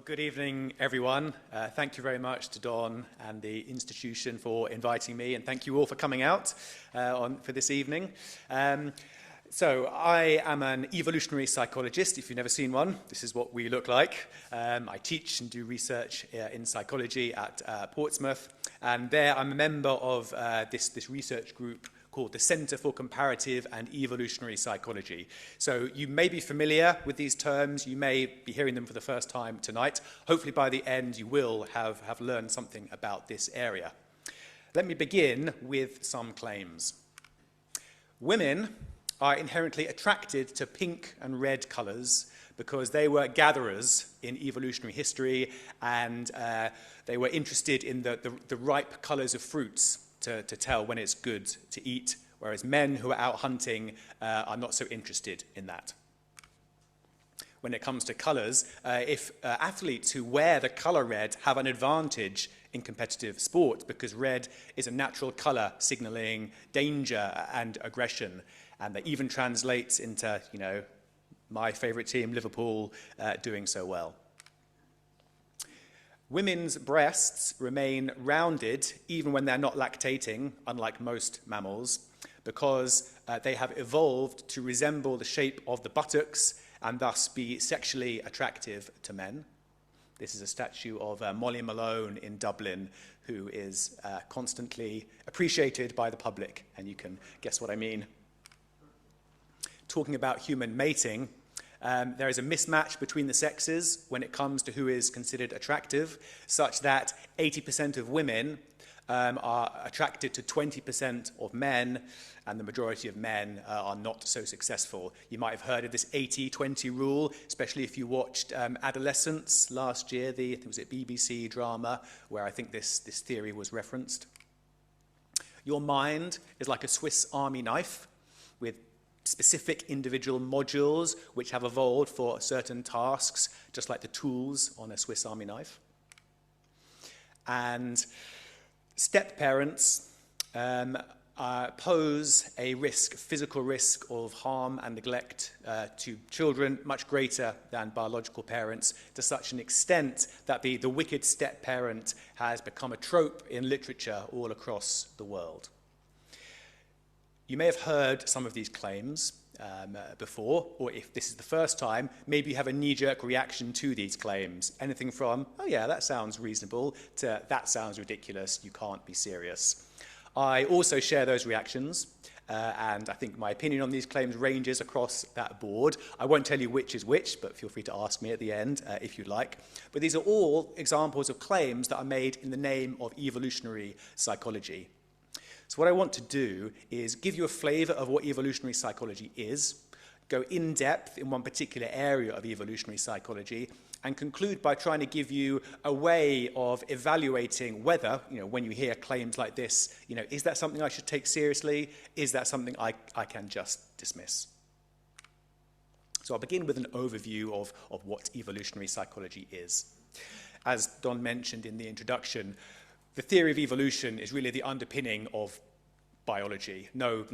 Well, good evening, everyone. Thank you very much to Don and the institution for inviting me, and thank you all for coming out for this evening. So I am an evolutionary psychologist. If you've never seen one, this is what we look like. I teach and do research in psychology at Portsmouth, and there I'm a member of this research group called the Centre for Comparative and Evolutionary Psychology. So you may be familiar with these terms, you may be hearing them for the first time tonight. Hopefully by the end you will have learned something about this area. Let me begin with some claims. Women are inherently attracted to pink and red colours because they were gatherers in evolutionary history, and they were interested in the ripe colours of fruits to tell when it's good to eat, whereas men who are out hunting are not so interested in that. When it comes to colours, if athletes who wear the colour red have an advantage in competitive sport because red is a natural colour signalling danger and aggression, and that even translates into, my favourite team, Liverpool, doing so well. Women's breasts remain rounded even when they're not lactating, unlike most mammals, because they have evolved to resemble the shape of the buttocks and thus be sexually attractive to men. This is a statue of Molly Malone in Dublin, who is constantly appreciated by the public, and you can guess what I mean. Talking about human mating, there is a mismatch between the sexes when it comes to who is considered attractive, such that 80% of women are attracted to 20% of men, and the majority of men are not so successful. You might have heard of this 80-20 rule, especially if you watched Adolescence last year, I think it was a BBC drama, where I think this theory was referenced. Your mind is like a Swiss Army knife with specific individual modules which have evolved for certain tasks, just like the tools on a Swiss Army knife. And step-parents pose a physical risk of harm and neglect to children much greater than biological parents, to such an extent that the wicked step-parent has become a trope in literature all across the world. You may have heard some of these claims before, or if this is the first time, maybe you have a knee-jerk reaction to these claims. Anything from, oh yeah, that sounds reasonable, to that sounds ridiculous, you can't be serious. I also share those reactions, and I think my opinion on these claims ranges across that board. I won't tell you which is which, but feel free to ask me at the end if you'd like. But these are all examples of claims that are made in the name of evolutionary psychology. So what I want to do is give you a flavour of what evolutionary psychology is, go in depth in one particular area of evolutionary psychology, and conclude by trying to give you a way of evaluating whether, when you hear claims like this, is that something I should take seriously? Is that something I can just dismiss? So I'll begin with an overview of what evolutionary psychology is. As Don mentioned in the introduction, the theory of evolution is really the underpinning of biology. No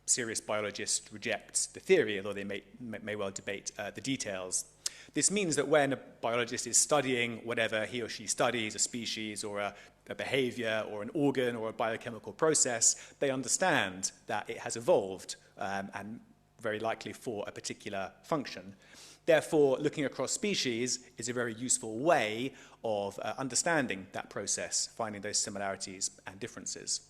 serious biologist rejects the theory, although they may well debate the details. This means that when a biologist is studying whatever he or she studies, a species or a behavior or an organ or a biochemical process, they understand that it has evolved and very likely for a particular function. Therefore, looking across species is a very useful way of understanding that process, finding those similarities and differences.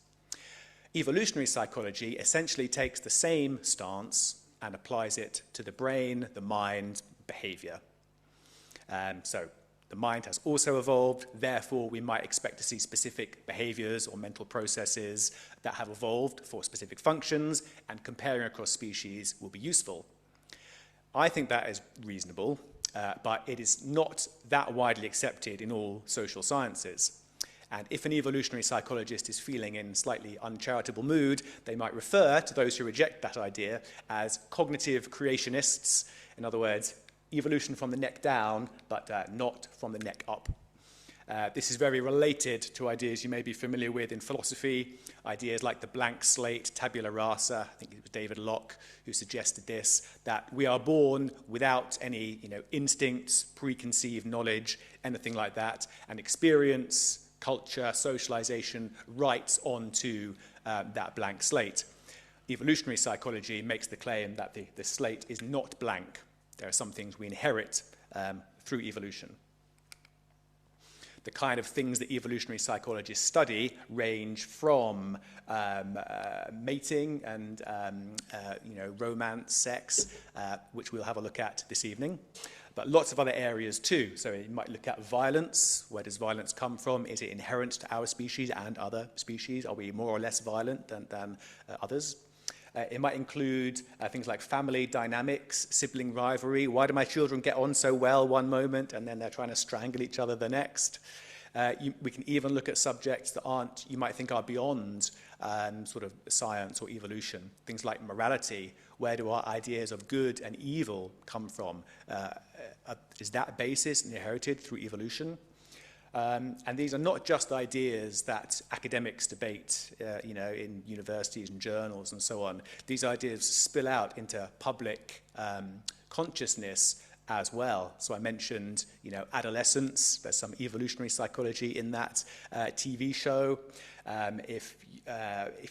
Evolutionary psychology essentially takes the same stance and applies it to the brain, the mind, behavior. So the mind has also evolved, therefore we might expect to see specific behaviors or mental processes that have evolved for specific functions, and comparing across species will be useful. I think that is reasonable, but it is not that widely accepted in all social sciences. And if an evolutionary psychologist is feeling in slightly uncharitable mood, they might refer to those who reject that idea as cognitive creationists. In other words, evolution from the neck down, but not from the neck up. This is very related to ideas you may be familiar with in philosophy, ideas like the blank slate, tabula rasa. I think it was David Locke who suggested this, that we are born without any instincts, preconceived knowledge, anything like that, and experience, culture, socialization writes onto that blank slate. Evolutionary psychology makes the claim that the slate is not blank. There are some things we inherit through evolution. The kind of things that evolutionary psychologists study range from mating and romance, sex, which we'll have a look at this evening, but lots of other areas too. So you might look at violence. Where does violence come from? Is it inherent to our species and other species? Are we more or less violent than others? It might include things like family dynamics, sibling rivalry. Why do my children get on so well one moment and then they're trying to strangle each other the next? We can even look at subjects that you might think are beyond sort of science or evolution. Things like morality. Where do our ideas of good and evil come from? Is that basis inherited through evolution? And these are not just ideas that academics debate, in universities and journals and so on. These ideas spill out into public consciousness as well. So I mentioned, adolescence. There's some evolutionary psychology in that TV show. If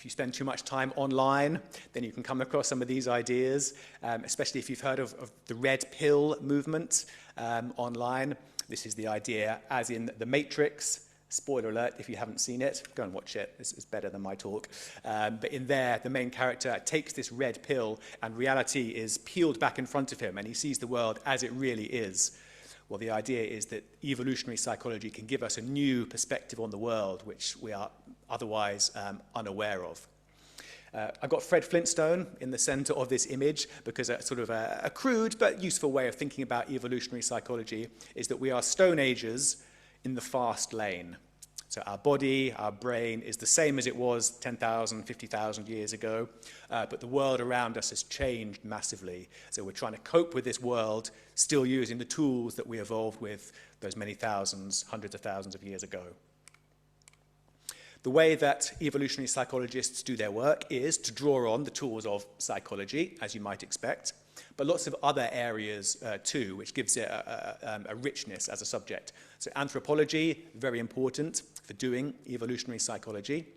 you spend too much time online, then you can come across some of these ideas, especially if you've heard of the red pill movement online. This is the idea, as in The Matrix. Spoiler alert, if you haven't seen it, go and watch it. It's better than my talk. But in there, the main character takes this red pill, and reality is peeled back in front of him, and he sees the world as it really is. Well, the idea is that evolutionary psychology can give us a new perspective on the world, which we are otherwise unaware of. I've got Fred Flintstone in the center of this image because a sort of a crude but useful way of thinking about evolutionary psychology is that we are Stone Agers in the fast lane. So our body, our brain is the same as it was 10,000, 50,000 years ago, but the world around us has changed massively. So we're trying to cope with this world, still using the tools that we evolved with those many thousands, hundreds of thousands of years ago. The way that evolutionary psychologists do their work is to draw on the tools of psychology, as you might expect, but lots of other areas too, which gives it a richness as a subject. So anthropology, very important for doing evolutionary psychology,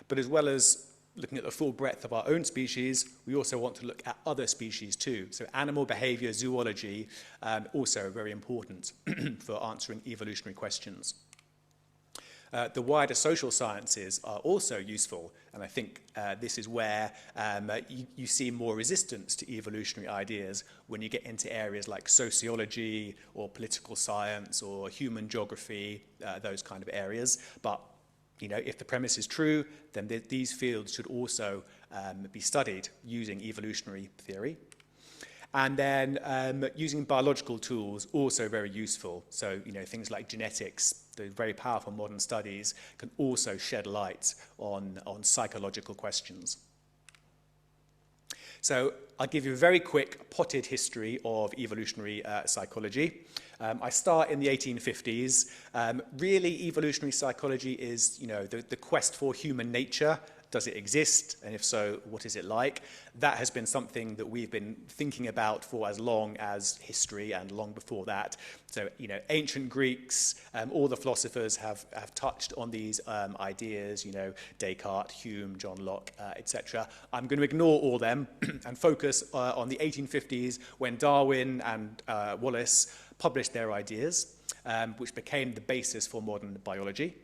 but as well as looking at the full breadth of our own species, we also want to look at other species too. So animal behavior, zoology, also very important for answering evolutionary questions. The wider social sciences are also useful, and I think this is where you see more resistance to evolutionary ideas when you get into areas like sociology or political science or human geography, those kind of areas. But if the premise is true, then these fields should also be studied using evolutionary theory. And then using biological tools, also very useful. So, things like genetics, the very powerful modern studies, can also shed light on psychological questions. So I'll give you a very quick potted history of evolutionary psychology. I start in the 1850s. Really, evolutionary psychology is, the quest for human nature. Does it exist? And if so, what is it like? That has been something that we've been thinking about for as long as history and long before that. So, ancient Greeks, all the philosophers have touched on these ideas, Descartes, Hume, John Locke, etc. I'm going to ignore all them and focus on the 1850s when Darwin and Wallace published their ideas, which became the basis for modern biology.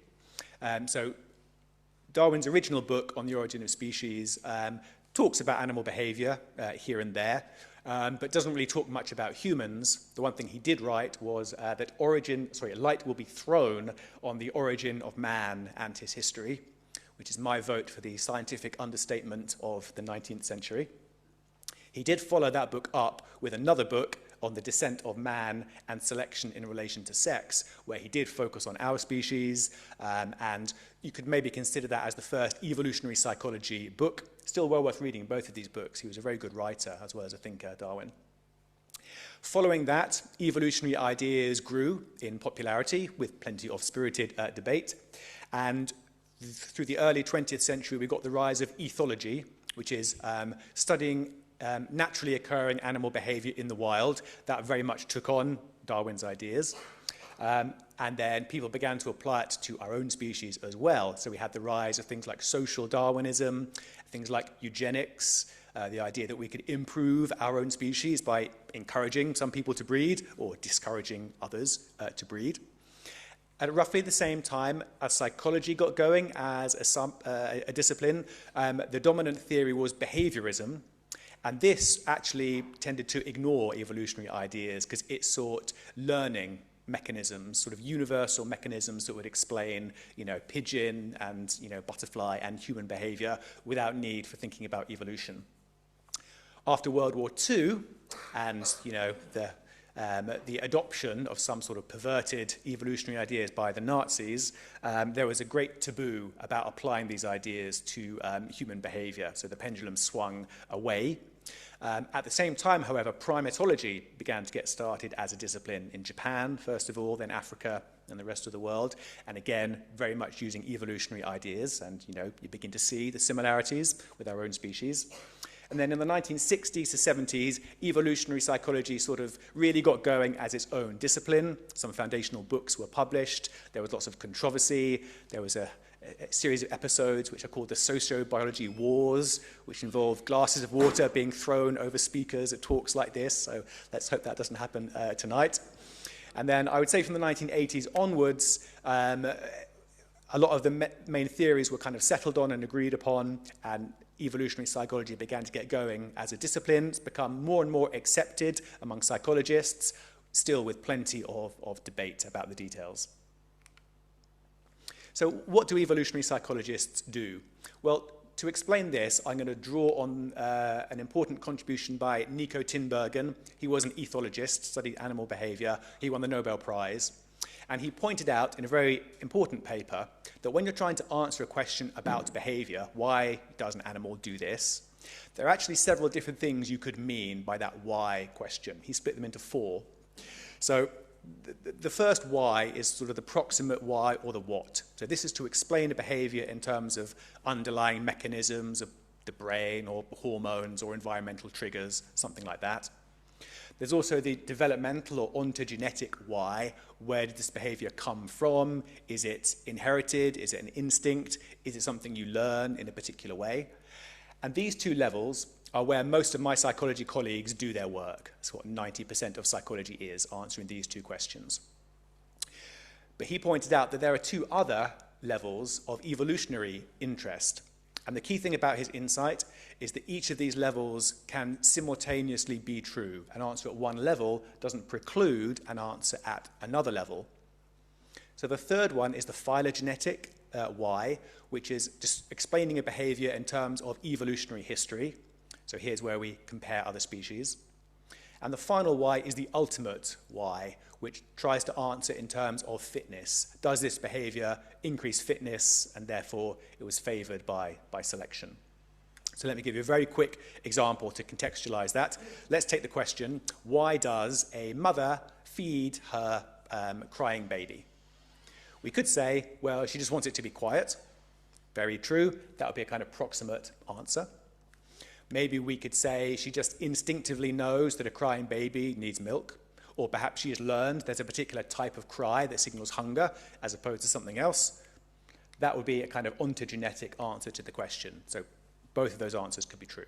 So Darwin's original book on the origin of species talks about animal behavior here and there, but doesn't really talk much about humans. The one thing he did write was that light will be thrown on the origin of man and his history, which is my vote for the scientific understatement of the 19th century. He did follow that book up with another book on the descent of man and selection in relation to sex, where he did focus on our species, and you could maybe consider that as the first evolutionary psychology book. Still well worth reading both of these books. He was a very good writer as well as a thinker, Darwin. Following that, evolutionary ideas grew in popularity with plenty of spirited debate. And through the early 20th century, we got the rise of ethology, which is studying naturally occurring animal behavior in the wild. That very much took on Darwin's ideas. And then people began to apply it to our own species as well. So we had the rise of things like social Darwinism, things like eugenics, the idea that we could improve our own species by encouraging some people to breed or discouraging others to breed. At roughly the same time as psychology got going as a discipline, the dominant theory was behaviorism. And this actually tended to ignore evolutionary ideas because it sought learning mechanisms, sort of universal mechanisms that would explain, pigeon and, butterfly and human behavior without need for thinking about evolution. After World War II and, the adoption of some sort of perverted evolutionary ideas by the Nazis, there was a great taboo about applying these ideas to human behavior. So the pendulum swung away. At the same time, however, primatology began to get started as a discipline in Japan, first of all, then Africa and the rest of the world. And again, very much using evolutionary ideas. And, you begin to see the similarities with our own species. And then in the 1960s to 70s, evolutionary psychology sort of really got going as its own discipline. Some foundational books were published. There was lots of controversy. There was a series of episodes which are called the Sociobiology Wars, which involved glasses of water being thrown over speakers at talks like this. So let's hope that doesn't happen tonight. And then I would say from the 1980s onwards, a lot of the main theories were kind of settled on and agreed upon, and evolutionary psychology began to get going as a discipline. It's become more and more accepted among psychologists, still with plenty of debate about the details. So what do evolutionary psychologists do? Well, to explain this, I'm going to draw on an important contribution by Nico Tinbergen. He was an ethologist, studied animal behavior. He won the Nobel Prize. And he pointed out in a very important paper that when you're trying to answer a question about behavior, why does an animal do this, there are actually several different things you could mean by that why question. He split them into 4. So the first why is sort of the proximate why or the what. So this is to explain a behavior in terms of underlying mechanisms of the brain or hormones or environmental triggers, something like that. There's also the developmental or ontogenetic why. Where did this behavior come from? Is it inherited? Is it an instinct? Is it something you learn in a particular way? And these 2 levels are where most of my psychology colleagues do their work. That's what 90% of psychology is, answering these 2 questions. But he pointed out that there are 2 other levels of evolutionary interest. And the key thing about his insight is that each of these levels can simultaneously be true. An answer at one level doesn't preclude an answer at another level. So the third one is the phylogenetic why, which is just explaining a behavior in terms of evolutionary history. So here's where we compare other species. And the final why is the ultimate why, which tries to answer in terms of fitness. Does this behavior increase fitness, and therefore it was favored by selection? So let me give you a very quick example to contextualize that. Let's take the question, why does a mother feed her crying baby? We could say, well, she just wants it to be quiet. Very true. That would be a kind of proximate answer. Maybe we could say she just instinctively knows that a crying baby needs milk. Or perhaps she has learned there's a particular type of cry that signals hunger as opposed to something else. That would be a kind of ontogenetic answer to the question. So both of those answers could be true.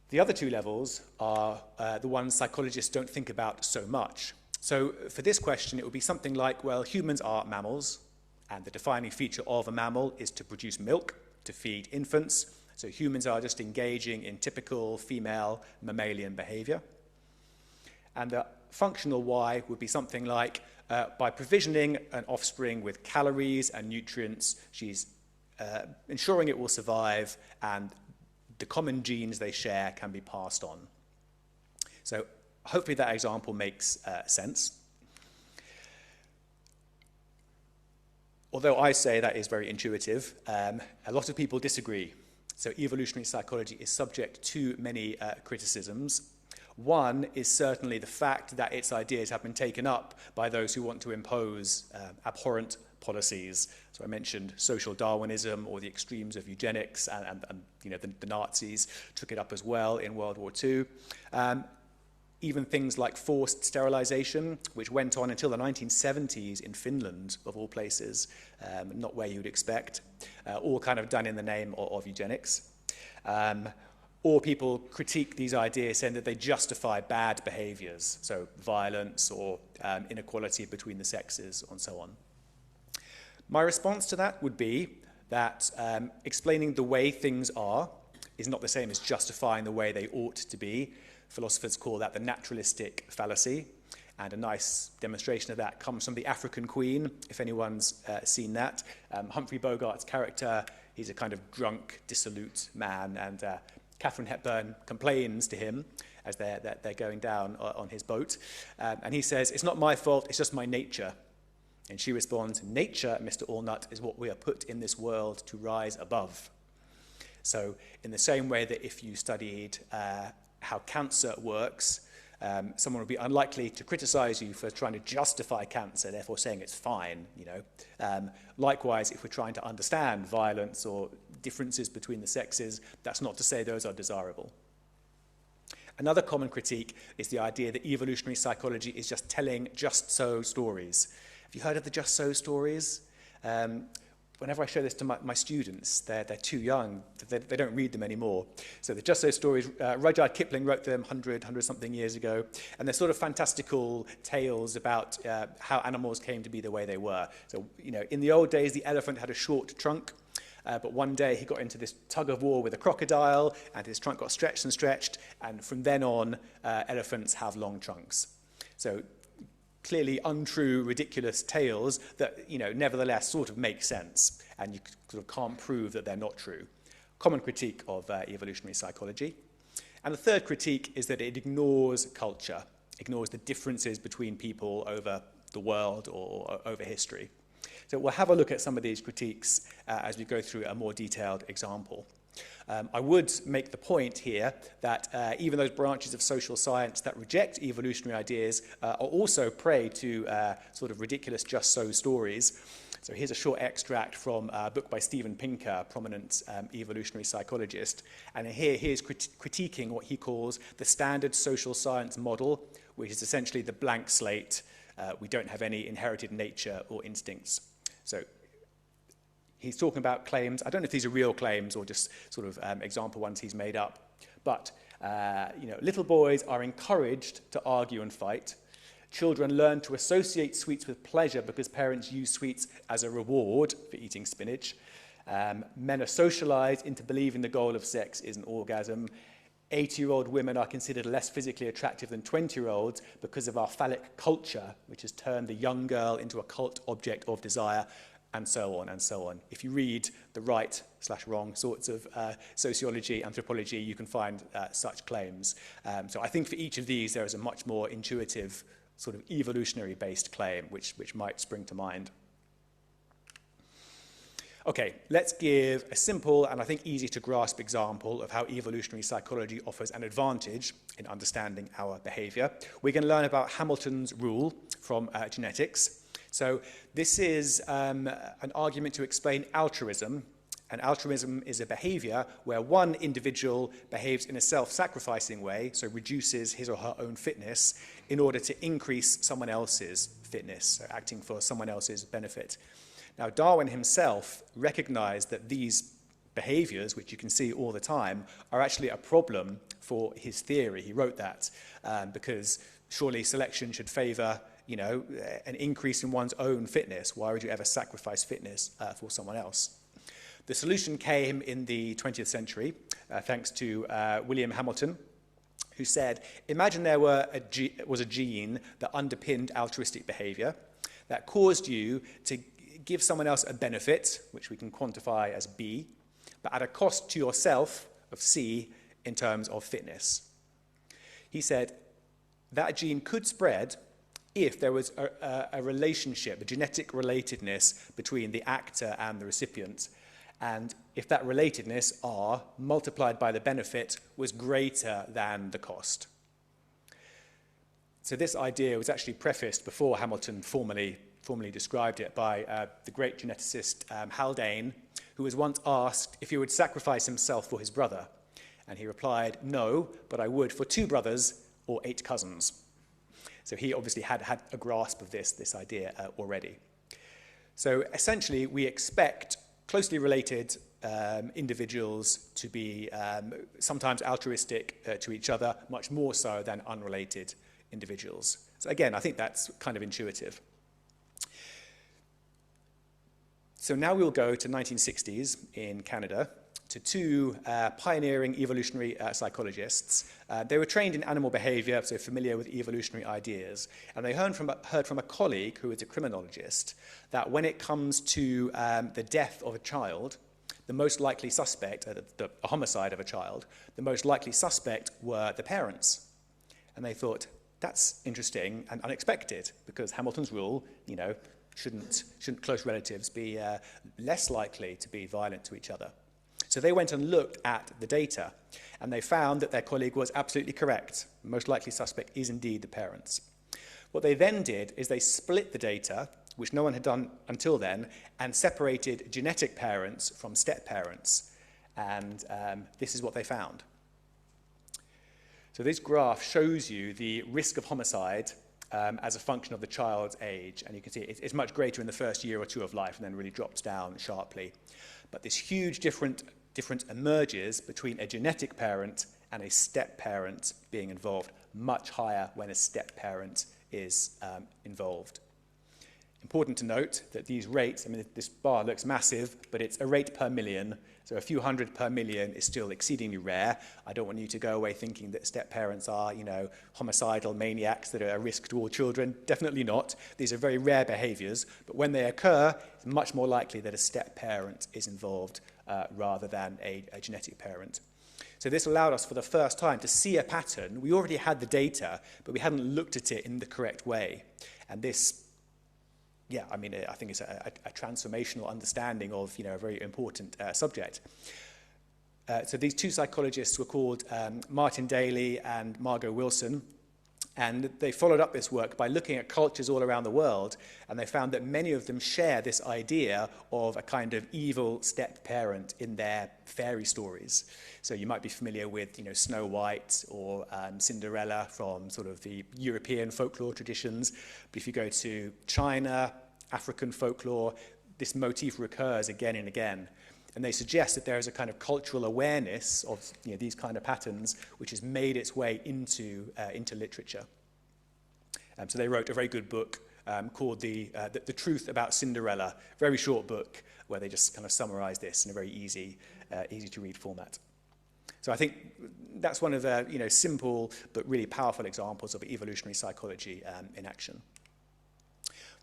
The other 2 levels are the ones psychologists don't think about so much. So for this question, it would be something like, well, humans are mammals, and the defining feature of a mammal is to produce milk to feed infants. So humans are just engaging in typical female mammalian behavior. And the functional why would be something like, by provisioning an offspring with calories and nutrients, she's ensuring it will survive, and the common genes they share can be passed on. So hopefully that example makes sense. Although I say that is very intuitive, a lot of people disagree. So evolutionary psychology is subject to many criticisms. One is certainly the fact that its ideas have been taken up by those who want to impose abhorrent policies. So I mentioned social Darwinism or the extremes of eugenics, and you know, the Nazis took it up as well in World War II. Even things like forced sterilization, which went on until the 1970s in Finland, of all places, not where you would expect, all kind of done in the name of eugenics. Or people critique these ideas saying that they justify bad behaviors, so violence or inequality between the sexes and so on. My response to that would be that explaining the way things are is not the same as justifying the way they ought to be. Philosophers call that the naturalistic fallacy, and a nice demonstration of that comes from The African Queen, if anyone's seen that. Humphrey Bogart's character, he's a kind of drunk, dissolute man, and Katharine Hepburn complains to him as they're going down on his boat, and he says, "It's not my fault, it's just my nature." And she responds, "Nature, Mr. Allnut, is what we are put in this world to rise above." So in the same way that if you studied how cancer works, someone would be unlikely to criticize you for trying to justify cancer, therefore saying it's fine, you know. Likewise, if we're trying to understand violence or differences between the sexes, that's not to say those are desirable. Another common critique is the idea that evolutionary psychology is just telling just so stories. Have you heard of the just so stories? Whenever I show this to my students, they're too young, they don't read them anymore. So the just so stories, Rudyard Kipling wrote them 100-something years ago, and they're sort of fantastical tales about how animals came to be the way they were. So, you know, in the old days, the elephant had a short trunk, but one day he got into this tug of war with a crocodile, and his trunk got stretched and stretched, and from then on, elephants have long trunks. So clearly untrue, ridiculous tales that, you know, nevertheless sort of make sense, and you sort of can't prove that they're not true. Common critique of evolutionary psychology. And the third critique is that it ignores culture, ignores the differences between people over the world or over history. So we'll have a look at some of these critiques as we go through a more detailed example. I would make the point here that even those branches of social science that reject evolutionary ideas are also prey to sort of ridiculous just so stories. So here's a short extract from a book by Steven Pinker, a prominent evolutionary psychologist. And here he is critiquing what he calls the standard social science model, which is essentially the blank slate. We don't have any inherited nature or instincts. So he's talking about claims. I don't know if these are real claims or just sort of example ones he's made up. But, you know, little boys are encouraged to argue and fight. Children learn to associate sweets with pleasure because parents use sweets as a reward for eating spinach. Men are socialized into believing the goal of sex is an orgasm. 80-year-old women are considered less physically attractive than 20-year-olds because of our phallic culture, which has turned the young girl into a cult object of desire, and so on and so on. If you read the right/wrong sorts of sociology, anthropology, you can find such claims. So I think for each of these, there is a much more intuitive sort of evolutionary-based claim, which might spring to mind. Okay, let's give a simple and I think easy to grasp example of how evolutionary psychology offers an advantage in understanding our behavior. We're going to learn about Hamilton's rule from genetics. So this is an argument to explain altruism. And altruism is a behavior where one individual behaves in a self-sacrificing way, so reduces his or her own fitness in order to increase someone else's fitness, so acting for someone else's benefit. Now, Darwin himself recognized that these behaviors, which you can see all the time, are actually a problem for his theory. He wrote that because surely selection should favor, you know, an increase in one's own fitness. Why would you ever sacrifice fitness for someone else? The solution came in the 20th century, thanks to William Hamilton, who said, imagine there was a gene that underpinned altruistic behavior that caused you to give someone else a benefit, which we can quantify as B, but at a cost to yourself of C in terms of fitness. He said that gene could spread if there was a relationship, a genetic relatedness between the actor and the recipient, and if that relatedness, R, multiplied by the benefit, was greater than the cost. So this idea was actually prefaced before Hamilton formally described it by the great geneticist Haldane, who was once asked if he would sacrifice himself for his brother. And he replied, "No, but I would for 2 brothers or 8 cousins." So he obviously had a grasp of this idea already. So essentially, we expect closely related individuals to be sometimes altruistic to each other, much more so than unrelated individuals. So again, I think that's kind of intuitive. So now we'll go to 1960s in Canada to 2 pioneering evolutionary psychologists. They were trained in animal behavior, so familiar with evolutionary ideas. And they heard from a colleague who is a criminologist that when it comes to the death of a child, the most likely suspect, the homicide of a child, the most likely suspect were the parents. And they thought, that's interesting and unexpected, because Hamilton's rule, shouldn't close relatives be less likely to be violent to each other? So they went and looked at the data, and they found that their colleague was absolutely correct. The most likely suspect is indeed the parents. What they then did is they split the data, which no one had done until then, and separated genetic parents from step-parents. And this is what they found. So this graph shows you the risk of homicide as a function of the child's age. And you can see it's much greater in the first year or 2 of life and then really drops down sharply. But this huge difference emerges between a genetic parent and a step-parent being involved, much higher when a step-parent is involved. Important to note that these rates, this bar looks massive, but it's a rate per million. So a few hundred per million is still exceedingly rare. I don't want you to go away thinking that step-parents are, homicidal maniacs that are a risk to all children. Definitely not. These are very rare behaviors, but when they occur, it's much more likely that a step-parent is involved rather than a genetic parent. So this allowed us for the first time to see a pattern. We already had the data, but we hadn't looked at it in the correct way. And this, I think it's a transformational understanding of, a very important subject. So these 2 psychologists were called Martin Daly and Margot Wilson, and they followed up this work by looking at cultures all around the world, and they found that many of them share this idea of a kind of evil step-parent in their fairy stories. So you might be familiar with, Snow White or Cinderella from sort of the European folklore traditions. But if you go to China, African folklore, this motif recurs again and again. And they suggest that there is a kind of cultural awareness of these kind of patterns which has made its way into literature. So they wrote a very good book called The Truth About Cinderella, very short book where they just kind of summarize this in a very easy to read format. So I think that's one of the simple but really powerful examples of evolutionary psychology in action.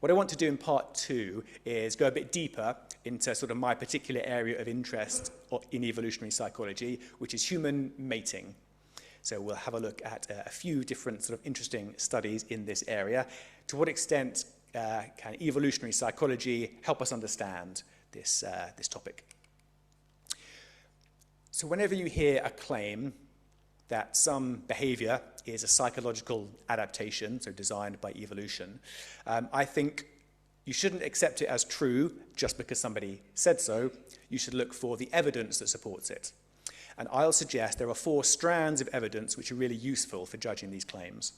What I want to do in part 2 is go a bit deeper into sort of my particular area of interest in evolutionary psychology, which is human mating. So we'll have a look at a few different sort of interesting studies in this area. To what extent can evolutionary psychology help us understand this topic? So whenever you hear a claim that some behavior is a psychological adaptation, so designed by evolution, I think you shouldn't accept it as true just because somebody said so. You should look for the evidence that supports it. And I'll suggest there are 4 strands of evidence which are really useful for judging these claims.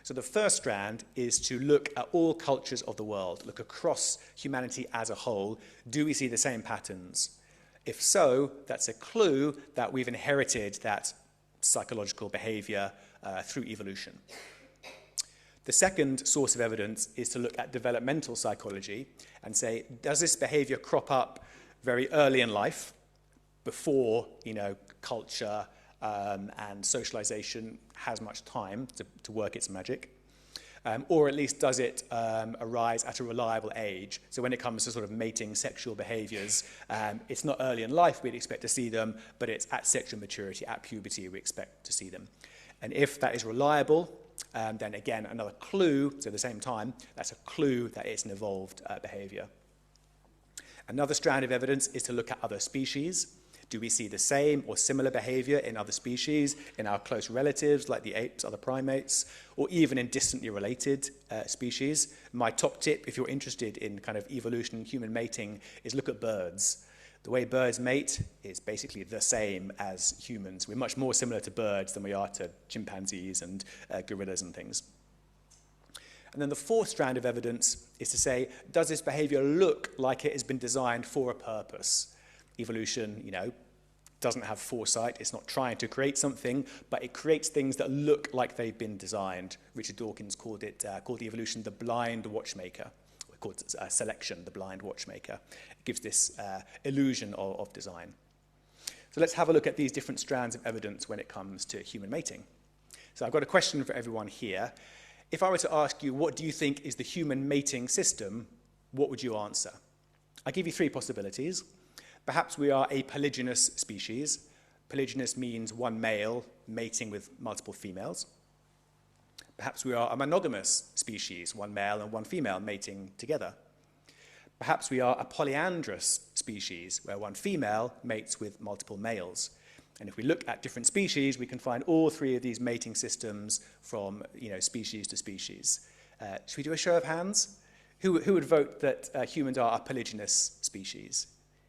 So the first strand is to look at all cultures of the world, look across humanity as a whole. Do we see the same patterns? If so, that's a clue that we've inherited that psychological behavior through evolution. The second source of evidence is to look at developmental psychology and say, does this behavior crop up very early in life, before culture and socialization has much time to work its magic? Or at least does it arise at a reliable age? So when it comes to sort of mating sexual behaviors, it's not early in life we'd expect to see them, but it's at sexual maturity, at puberty, we expect to see them. And if that is reliable, then again, another clue, so at the same time, that's a clue that it's an evolved behavior. Another strand of evidence is to look at other species. Do we see the same or similar behavior in other species, in our close relatives like the apes, other primates, or even in distantly related species? My top tip, if you're interested in kind of evolution and human mating, is look at birds. The way birds mate is basically the same as humans. We're much more similar to birds than we are to chimpanzees and gorillas and things. And then the fourth strand of evidence is to say, does this behavior look like it has been designed for a purpose? Evolution, doesn't have foresight. It's not trying to create something, but it creates things that look like they've been designed. Richard Dawkins called evolution the blind watchmaker. We call it selection, the blind watchmaker. It gives this illusion of design. So let's have a look at these different strands of evidence when it comes to human mating. So I've got a question for everyone here. If I were to ask you, what do you think is the human mating system, what would you answer? I give you three possibilities. Perhaps we are a polygynous species. Polygynous means one male mating with multiple females. Perhaps we are a monogamous species, one male and one female mating together. Perhaps we are a polyandrous species, where one female mates with multiple males. And if we look at different species, we can find all three of these mating systems from species to species. Should we do a show of hands? Who would vote that humans are a polygynous species,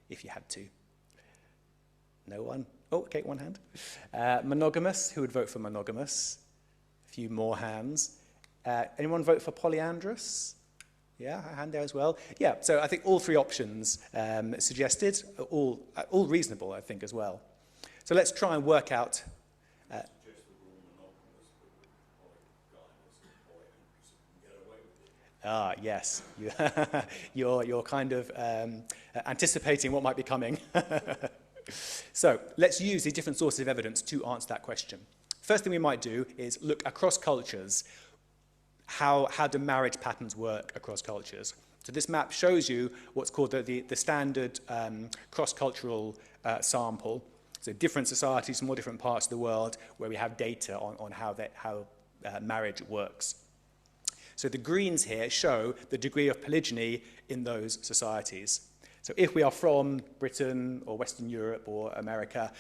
if you had to? No one? Oh, okay, one hand. Monogamous, who would vote for monogamous? A few more hands. Anyone vote for polyandrous? Yeah, a hand there as well. Yeah, so I think all three options suggested, all reasonable, I think, as well. So let's try and work out. Yes, you're kind of anticipating what might be coming. So let's use these different sources of evidence to answer that question. First thing we might do is look across cultures. How do marriage patterns work across cultures? So this map shows you what's called the standard cross-cultural sample. So different societies from all different parts of the world where we have data on how marriage works. So the greens here show the degree of polygyny in those societies. So if we are from Britain or Western Europe or America,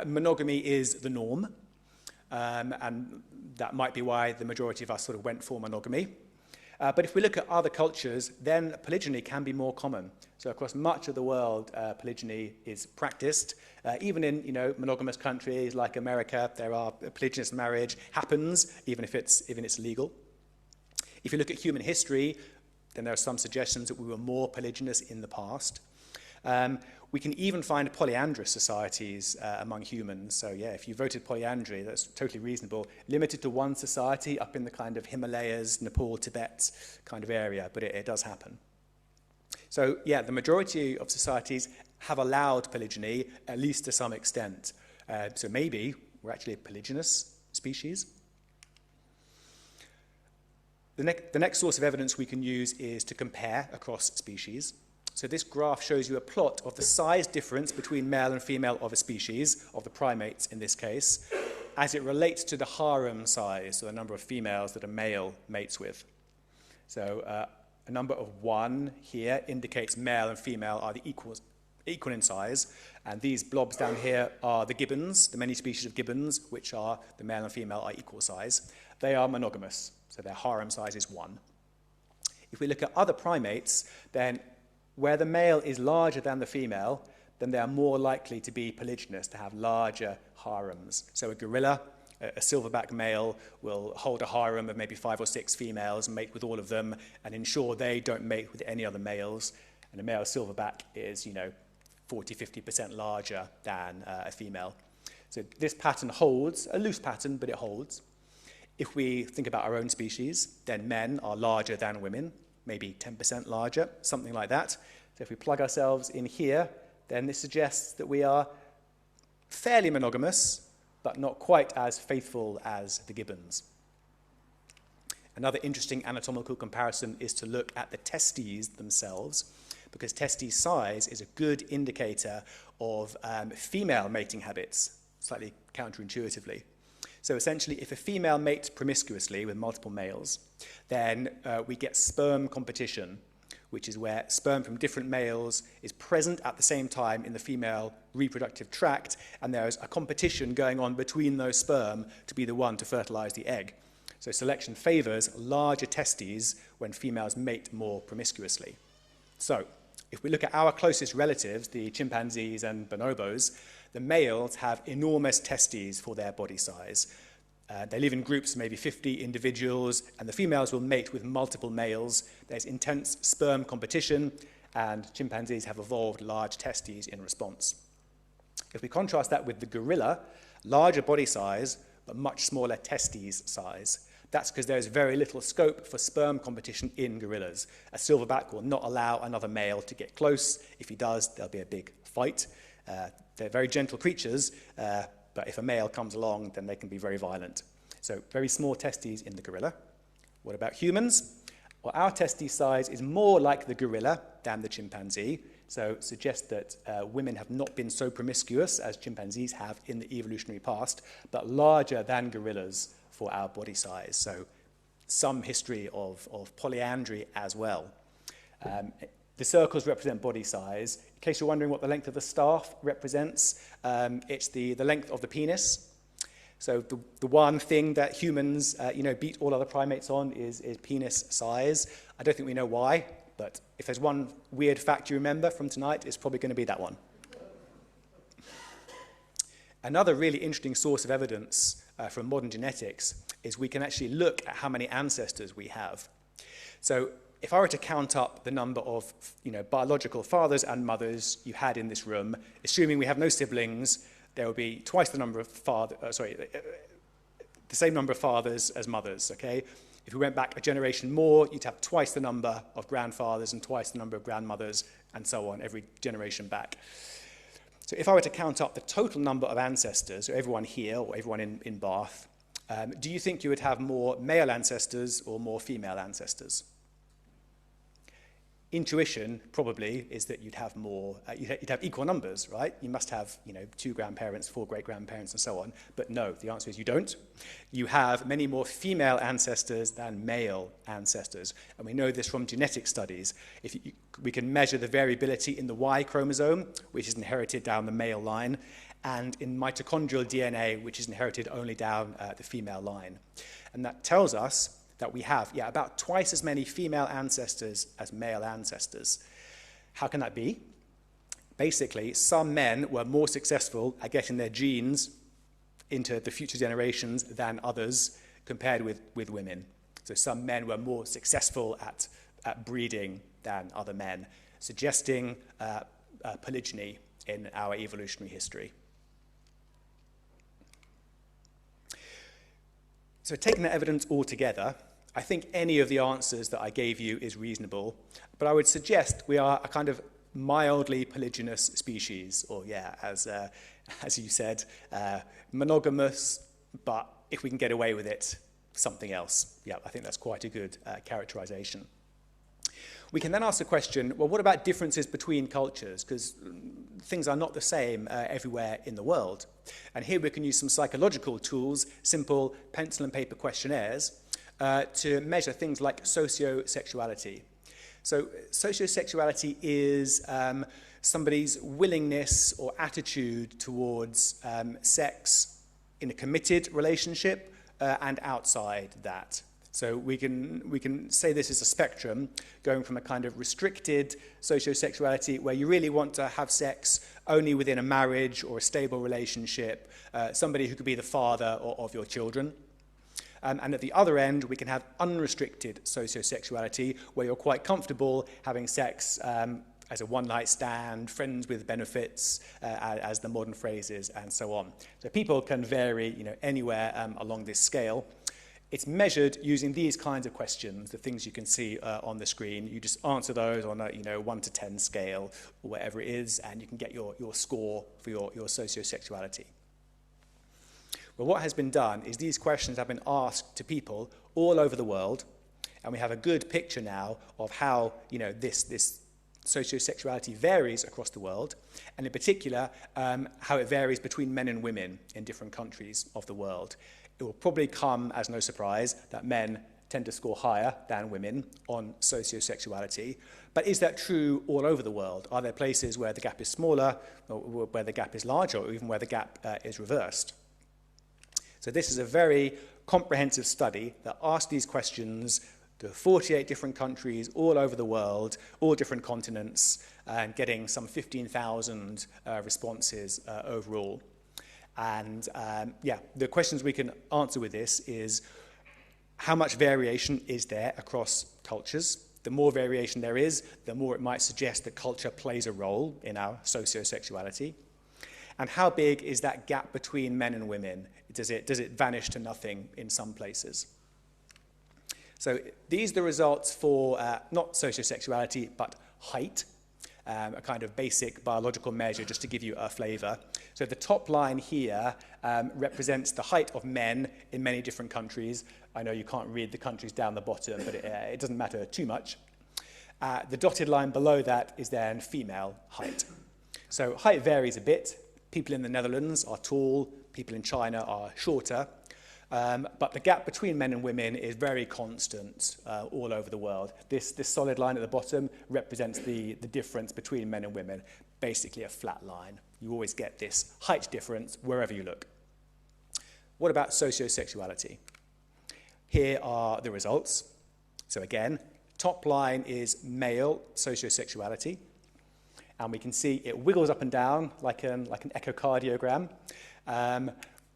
monogamy is the norm. And that might be why the majority of us sort of went for monogamy. But if we look at other cultures, then polygyny can be more common. So across much of the world, polygyny is practiced. Even in monogamous countries like America, there are polygynous marriage happens, even if it's legal. If you look at human history, then there are some suggestions that we were more polygynous in the past. We can even find polyandrous societies among humans. So yeah, if you voted polyandry, that's totally reasonable. Limited to one society up in the kind of Himalayas, Nepal, Tibet kind of area, but it does happen. So yeah, the majority of societies have allowed polygyny, at least to some extent. So maybe we're actually a polygynous species. The next source of evidence we can use is to compare across species. So this graph shows you a plot of the size difference between male and female of a species, of the primates in this case, as it relates to the harem size, so the number of females that a male mates with. So a number of 1 here indicates male and female are equal in size, and these blobs down here are the gibbons, the many species of gibbons, which are the male and female are equal size. They are monogamous, so their harem size is 1. If we look at other primates, then where the male is larger than the female, then they are more likely to be polygynous, to have larger harems. So a gorilla, a silverback male, will hold a harem of maybe 5 or 6 females, mate with all of them, and ensure they don't mate with any other males. And a male silverback is, 40-50% larger than a female. So this pattern holds, a loose pattern, but it holds. If we think about our own species, then men are larger than women, maybe 10% larger, something like that. So if we plug ourselves in here, then this suggests that we are fairly monogamous, but not quite as faithful as the gibbons. Another interesting anatomical comparison is to look at the testes themselves, because testes size is a good indicator of female mating habits, slightly counterintuitively. So essentially, if a female mates promiscuously with multiple males, then we get sperm competition, which is where sperm from different males is present at the same time in the female reproductive tract, and there's a competition going on between those sperm to be the one to fertilize the egg. So selection favors larger testes when females mate more promiscuously. So if we look at our closest relatives, the chimpanzees and bonobos, the males have enormous testes for their body size. They live in groups, maybe 50 individuals, and the females will mate with multiple males. There's intense sperm competition, and chimpanzees have evolved large testes in response. If we contrast that with the gorilla, larger body size, but much smaller testes size. That's because there's very little scope for sperm competition in gorillas. A silverback will not allow another male to get close. If he does, there'll be a big fight. They're very gentle creatures, but if a male comes along, then they can be very violent. So very small testes in the gorilla. What about humans? Well, our testes size is more like the gorilla than the chimpanzee, so suggests that women have not been so promiscuous as chimpanzees have in the evolutionary past, but larger than gorillas for our body size. So some history of polyandry as well. The circles represent body size. In case you're wondering what the length of the staff represents, it's the length of the penis. So the one thing that humans beat all other primates on is penis size. I don't think we know why, but if there's one weird fact you remember from tonight, it's probably going to be that one. Another really interesting source of evidence from modern genetics is we can actually look at how many ancestors we have. So if I were to count up the number of biological fathers and mothers you had in this room, assuming we have no siblings, there would be twice the number of the same number of fathers as mothers, okay? If we went back a generation more, you'd have twice the number of grandfathers and twice the number of grandmothers, and so on, every generation back. So if I were to count up the total number of ancestors, so everyone here or everyone in Bath, do you think you would have more male ancestors or more female ancestors? Intuition probably is that you'd have more, you'd have equal numbers, right? You must have, 2 grandparents, 4 great-grandparents, and so on. But no, the answer is you don't. You have many more female ancestors than male ancestors. And we know this from genetic studies. We can measure the variability in the Y chromosome, which is inherited down the male line, and in mitochondrial DNA, which is inherited only down the female line. And that tells us that we have, about twice as many female ancestors as male ancestors. How can that be? Basically, some men were more successful at getting their genes into the future generations than others compared with women. So some men were more successful at breeding than other men, suggesting polygyny in our evolutionary history. So taking that evidence all together, I think any of the answers that I gave you is reasonable, but I would suggest we are a kind of mildly polygynous species, or as you said, monogamous, but if we can get away with it, something else. Yeah, I think that's quite a good characterization. We can then ask the question, well, what about differences between cultures? Because things are not the same everywhere in the world. And here we can use some psychological tools, simple pencil and paper questionnaires, to measure things like sociosexuality. So sociosexuality is somebody's willingness or attitude towards sex in a committed relationship and outside that. So we can say this is a spectrum going from a kind of restricted sociosexuality where you really want to have sex only within a marriage or a stable relationship, somebody who could be the father of your children. And at the other end, we can have unrestricted sociosexuality where you're quite comfortable having sex as a one-night stand, friends with benefits, as the modern phrase is, and so on. So people can vary anywhere along this scale. It's measured using these kinds of questions, the things you can see on the screen. You just answer those on a 1 to 10 scale or whatever it is, and you can get your score for your sociosexuality. Well, what has been done is these questions have been asked to people all over the world, and we have a good picture now of how this sociosexuality varies across the world, and in particular, how it varies between men and women in different countries of the world. It will probably come as no surprise that men tend to score higher than women on sociosexuality. But is that true all over the world? Are there places where the gap is smaller, or where the gap is larger, or even where the gap is reversed? So this is a very comprehensive study that asks these questions to 48 different countries all over the world, all different continents, and getting some 15,000 responses overall. And the questions we can answer with this is, how much variation is there across cultures? The more variation there is, the more it might suggest that culture plays a role in our sociosexuality. And how big is that gap between men and women? Does it vanish to nothing in some places? So these are the results for not sociosexuality, but height, a kind of basic biological measure, just to give you a flavor. So the top line here represents the height of men in many different countries. I know you can't read the countries down the bottom, but it doesn't matter too much. The dotted line below that is then female height. So height varies a bit. People in the Netherlands are tall, people in China are shorter. But the gap between men and women is very constant all over the world. This solid line at the bottom represents the difference between men and women, basically a flat line. You always get this height difference wherever you look. What about sociosexuality? Here are the results. So again, top line is male sociosexuality. And we can see it wiggles up and down like an echocardiogram.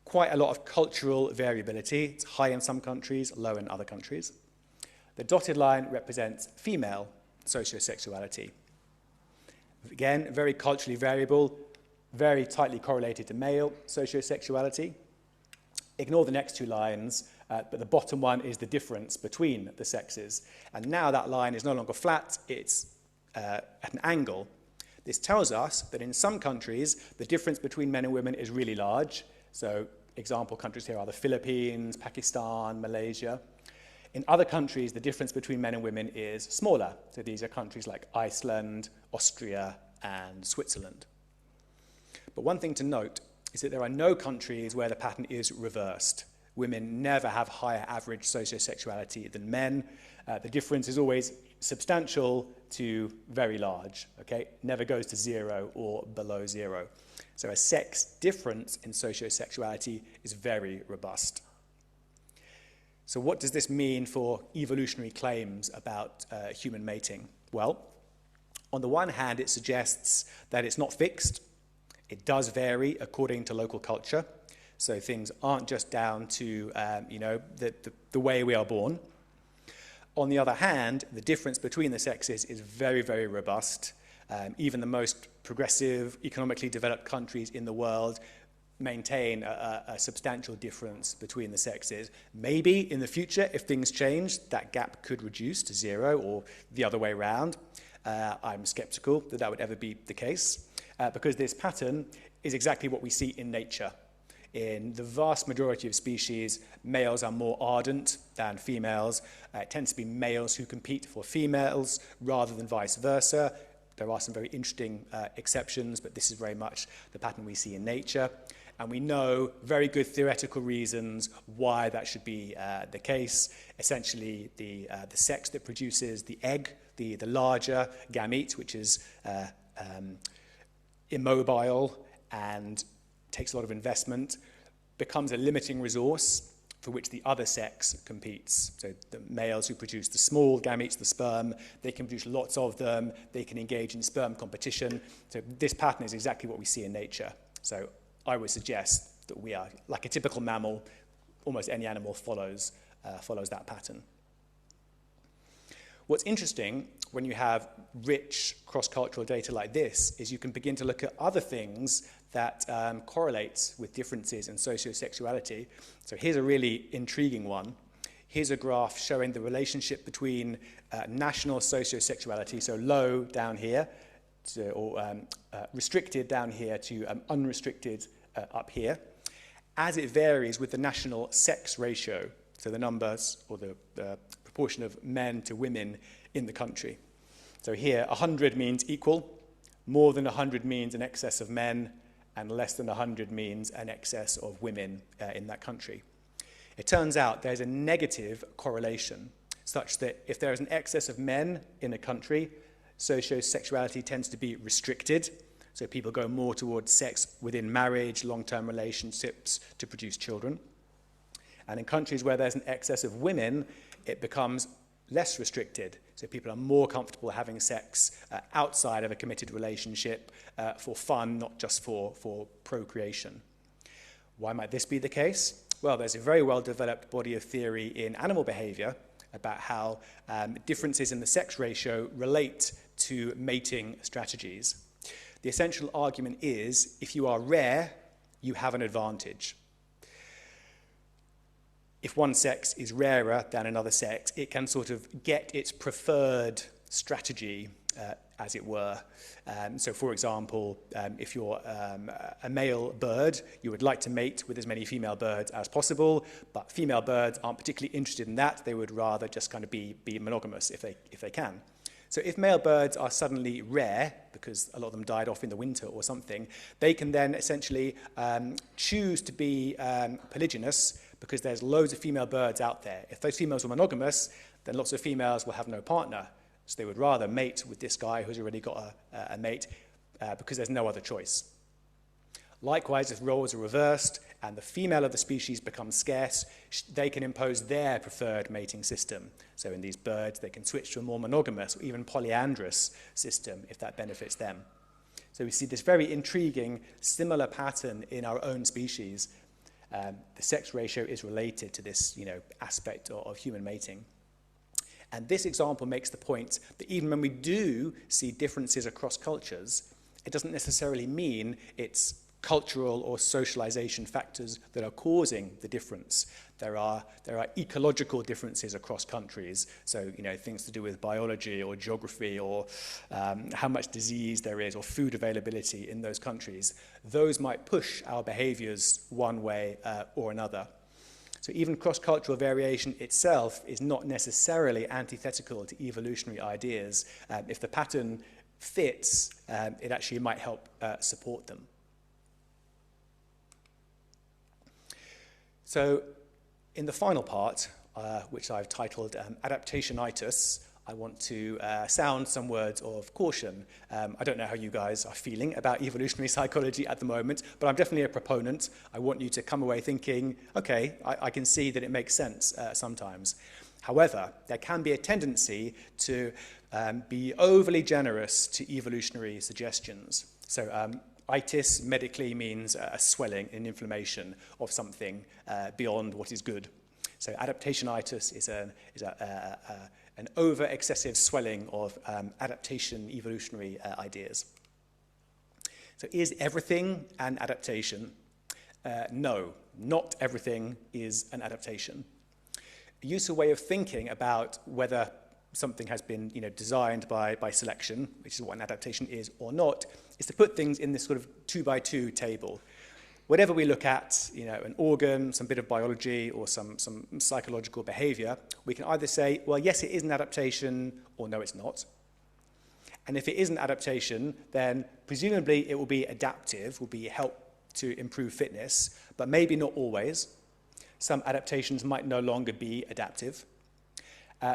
Quite a lot of cultural variability. It's high in some countries, low in other countries. The dotted line represents female sociosexuality. Again, very culturally variable, very tightly correlated to male sociosexuality. Ignore the next two lines, but the bottom one is the difference between the sexes. And now that line is no longer flat, it's at an angle. This tells us that in some countries, the difference between men and women is really large. So example countries here are the Philippines, Pakistan, Malaysia. In other countries, the difference between men and women is smaller. So these are countries like Iceland, Austria, and Switzerland. But one thing to note is that there are no countries where the pattern is reversed. Women never have higher average sociosexuality than men. The difference is always substantial to very large, okay? Never goes to 0 or below 0. So a sex difference in sociosexuality is very robust. So what does this mean for evolutionary claims about human mating? Well, on the one hand, it suggests that it's not fixed. It does vary according to local culture. So things aren't just down to the way we are born. On the other hand, the difference between the sexes is very, very robust. Even the most progressive, economically developed countries in the world maintain a substantial difference between the sexes. Maybe in the future, if things change, that gap could reduce to 0 or the other way around. I'm skeptical that that would ever be the case because this pattern is exactly what we see in nature. In the vast majority of species, males are more ardent than females. It tends to be males who compete for females rather than vice versa. There are some very interesting exceptions, but this is very much the pattern we see in nature. And we know very good theoretical reasons why that should be the case. Essentially, the sex that produces the egg, the larger gamete, which is immobile and takes a lot of investment, becomes a limiting resource for which the other sex competes. So the males who produce the small gametes, the sperm, they can produce lots of them, they can engage in sperm competition. So this pattern is exactly what we see in nature. So I would suggest that we are, like a typical mammal, almost any animal follows that pattern. What's interesting when you have rich cross-cultural data like this is you can begin to look at other things that correlates with differences in sociosexuality. So here's a really intriguing one. Here's a graph showing the relationship between national sociosexuality, so low down here, or restricted down here to unrestricted up here, as it varies with the national sex ratio, so the numbers or the proportion of men to women in the country. So here, 100 means equal, more than 100 means an excess of men, and less than 100 means an excess of women in that country. It turns out there's a negative correlation, such that if there is an excess of men in a country, sociosexuality tends to be restricted. So people go more towards sex within marriage, long-term relationships to produce children. And in countries where there's an excess of women, it becomes less restricted. So people are more comfortable having sex outside of a committed relationship for fun, not just for procreation. Why might this be the case? Well, there's a very well-developed body of theory in animal behavior about how differences in the sex ratio relate to mating strategies. The essential argument is, if you are rare, you have an advantage. If one sex is rarer than another sex, it can sort of get its preferred strategy, as it were. So, for example, if you're a male bird, you would like to mate with as many female birds as possible, but female birds aren't particularly interested in that. They would rather just kind of be monogamous if they can. So if male birds are suddenly rare, because a lot of them died off in the winter or something, they can then essentially choose to be polygynous, because there's loads of female birds out there. If those females were monogamous, then lots of females will have no partner. So they would rather mate with this guy who's already got a mate because there's no other choice. Likewise, if roles are reversed and the female of the species becomes scarce, they can impose their preferred mating system. So in these birds, they can switch to a more monogamous or even polyandrous system if that benefits them. So we see this very intriguing, similar pattern in our own species. The sex ratio is related to this, aspect of human mating. And this example makes the point that even when we do see differences across cultures, it doesn't necessarily mean it's cultural or socialization factors that are causing the difference. There are ecological differences across countries, so things to do with biology or geography or how much disease there is or food availability in those countries. Those might push our behaviors one way or another. So even cross-cultural variation itself is not necessarily antithetical to evolutionary ideas. If the pattern fits, it actually might help support them. So in the final part, which I've titled Adaptationitis, I want to sound some words of caution. I don't know how you guys are feeling about evolutionary psychology at the moment, but I'm definitely a proponent. I want you to come away thinking, okay, I can see that it makes sense sometimes. However, there can be a tendency to be overly generous to evolutionary suggestions. So itis medically means a swelling, an inflammation of something beyond what is good. So adaptationitis is an over-excessive swelling of adaptation evolutionary ideas. So is everything an adaptation? No, not everything is an adaptation. A useful way of thinking about whether something has been designed by selection, which is what an adaptation is or not, is to put things in this sort of 2-by-2 table. Whatever we look at, an organ, some bit of biology, or some psychological behavior, we can either say, well, yes, it is an adaptation, or no, it's not. And if it is an adaptation, then presumably it will be adaptive, will be help to improve fitness, but maybe not always. Some adaptations might no longer be adaptive.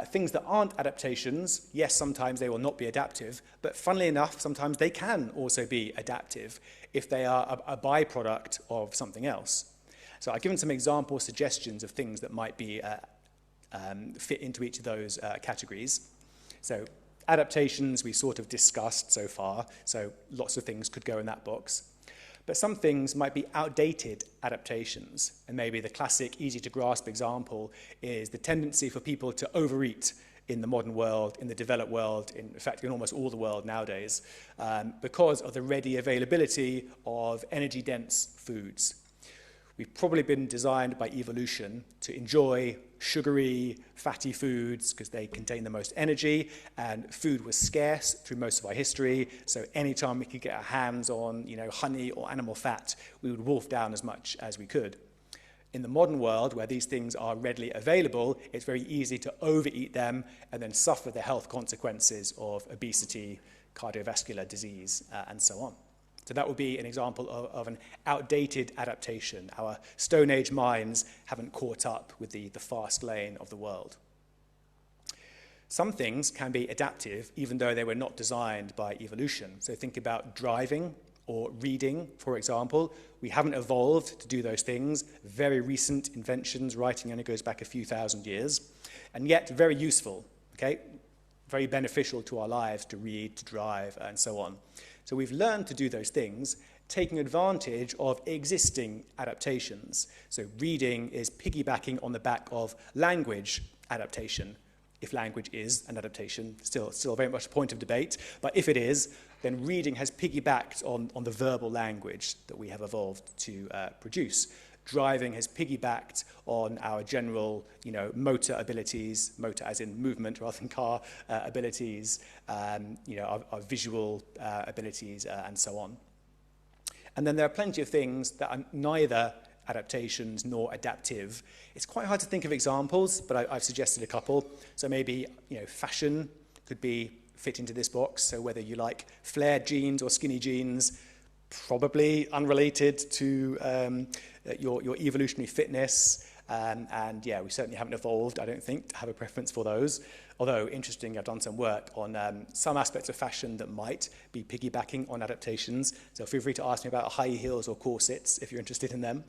Things that aren't adaptations, yes, sometimes they will not be adaptive, but funnily enough, sometimes they can also be adaptive if they are a byproduct of something else. So I've given some example suggestions of things that might be fit into each of those categories. So adaptations we sort of discussed so far, so lots of things could go in that box. But some things might be outdated adaptations. And maybe the classic, easy-to-grasp example is the tendency for people to overeat in the modern world, in the developed world, in fact, in almost all the world nowadays, because of the ready availability of energy-dense foods. We've probably been designed by evolution to enjoy sugary, fatty foods because they contain the most energy, and food was scarce through most of our history, so anytime we could get our hands on honey or animal fat, we would wolf down as much as we could. In the modern world, where these things are readily available, it's very easy to overeat them and then suffer the health consequences of obesity, cardiovascular disease, and so on. So that would be an example of an outdated adaptation. Our Stone Age minds haven't caught up with the fast lane of the world. Some things can be adaptive even though they were not designed by evolution. So think about driving or reading, for example. We haven't evolved to do those things. Very recent inventions. Writing only goes back a few thousand years. And yet very useful, okay? Very beneficial to our lives to read, to drive, and so on. So we've learned to do those things, taking advantage of existing adaptations. So reading is piggybacking on the back of language adaptation. If language is an adaptation, still very much a point of debate, but if it is, then reading has piggybacked on the verbal language that we have evolved to produce. Driving has piggybacked on our general, motor abilities, motor as in movement rather than car abilities, our visual abilities, and so on. And then there are plenty of things that are neither adaptations nor adaptive. It's quite hard to think of examples, but I've suggested a couple. So maybe, fashion could fit into this box. So whether you like flared jeans or skinny jeans, probably unrelated to your evolutionary fitness. And yeah, we certainly haven't evolved, I don't think, to have a preference for those. Although, interesting, I've done some work on some aspects of fashion that might be piggybacking on adaptations. So feel free to ask me about high heels or corsets if you're interested in them.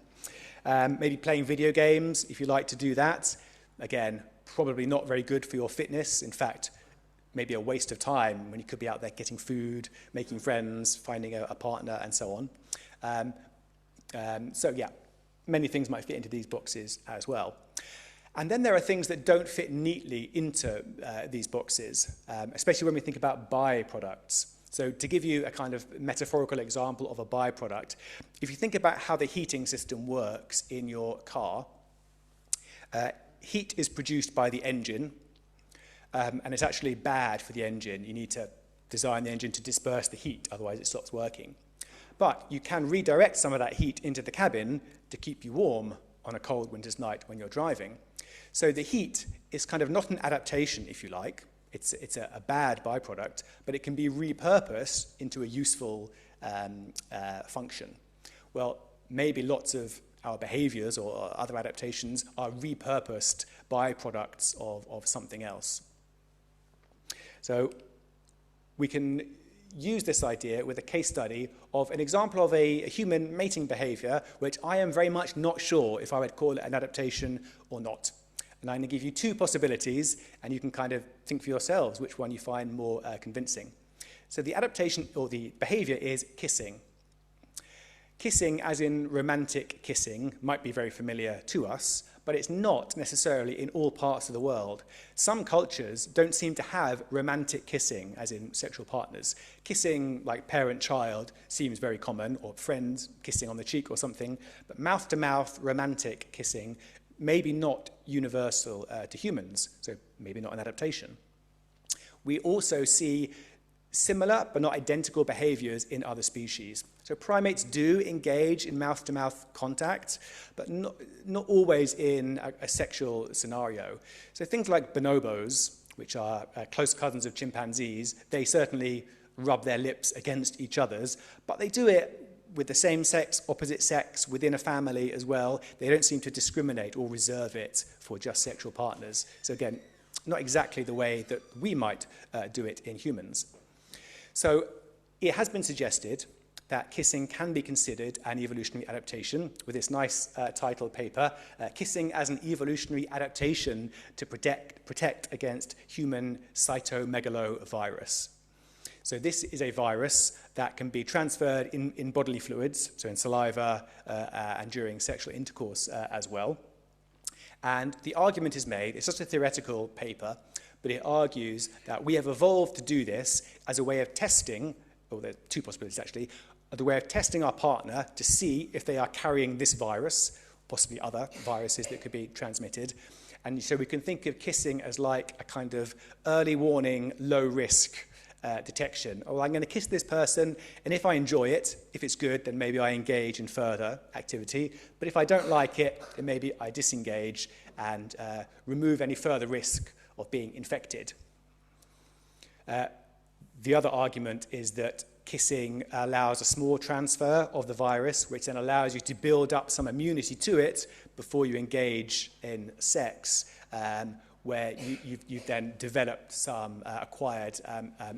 Maybe playing video games, if you like to do that. Again, probably not very good for your fitness. In fact, maybe a waste of time when you could be out there getting food, making friends, finding a partner, and so on. So yeah, many things might fit into these boxes as well. And then there are things that don't fit neatly into these boxes, especially when we think about byproducts. So to give you a kind of metaphorical example of a byproduct, if you think about how the heating system works in your car, heat is produced by the engine, and it's actually bad for the engine. You need to design the engine to disperse the heat, otherwise it stops working. But you can redirect some of that heat into the cabin to keep you warm on a cold winter's night when you're driving. So the heat is kind of not an adaptation, if you like. It's a bad byproduct, but it can be repurposed into a useful function. Well, maybe lots of our behaviors or other adaptations are repurposed byproducts of something else. So we can use this idea with a case study of an example of a human mating behavior, which I am very much not sure if I would call it an adaptation or not. And I'm going to give you two possibilities, and you can kind of think for yourselves which one you find more convincing. So the adaptation or the behavior is kissing. Kissing, as in romantic kissing, might be very familiar to us, but it's not necessarily in all parts of the world. Some cultures don't seem to have romantic kissing, as in sexual partners. Kissing, like parent-child, seems very common, or friends kissing on the cheek or something, but mouth-to-mouth romantic kissing, maybe not universal to humans, so maybe not an adaptation. We also see similar but not identical behaviors in other species. So primates do engage in mouth-to-mouth contact, but not always in a sexual scenario. So things like bonobos, which are close cousins of chimpanzees, they certainly rub their lips against each other's, but they do it with the same sex, opposite sex, within a family as well. They don't seem to discriminate or reserve it for just sexual partners. So again, not exactly the way that we might do it in humans. So it has been suggested that kissing can be considered an evolutionary adaptation with this nice title paper, Kissing as an Evolutionary Adaptation to Protect Against Human Cytomegalovirus. So this is a virus that can be transferred in bodily fluids, so in saliva and during sexual intercourse as well. And the argument is made, it's just a theoretical paper, but it argues that we have evolved to do this as a way of testing, or there are two possibilities actually, the way of testing our partner to see if they are carrying this virus, possibly other viruses that could be transmitted. And so we can think of kissing as like a kind of early warning, low risk detection. Oh, I'm going to kiss this person, and if I enjoy it, if it's good, then maybe I engage in further activity. But if I don't like it, then maybe I disengage and remove any further risk of being infected. The other argument is that kissing allows a small transfer of the virus, which then allows you to build up some immunity to it before you engage in sex, where you've then developed some acquired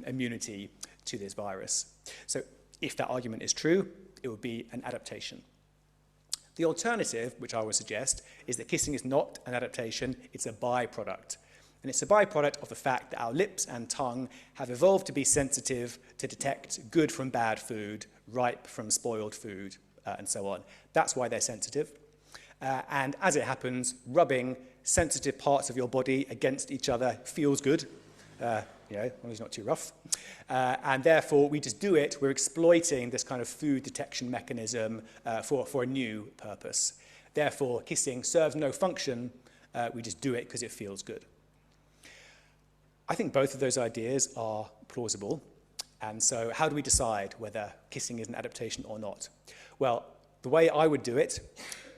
immunity to this virus. So if that argument is true, it would be an adaptation. The alternative, which I would suggest, is that kissing is not an adaptation, it's a byproduct. And it's a byproduct of the fact that our lips and tongue have evolved to be sensitive to detect good from bad food, ripe from spoiled food, and so on. That's why they're sensitive. And as it happens, rubbing sensitive parts of your body against each other feels good, as long as it's not too rough. And therefore, we just do it. We're exploiting this kind of food detection mechanism for a new purpose. Therefore, kissing serves no function. We just do it because it feels good. I think both of those ideas are plausible. And so how do we decide whether kissing is an adaptation or not? Well, the way I would do it,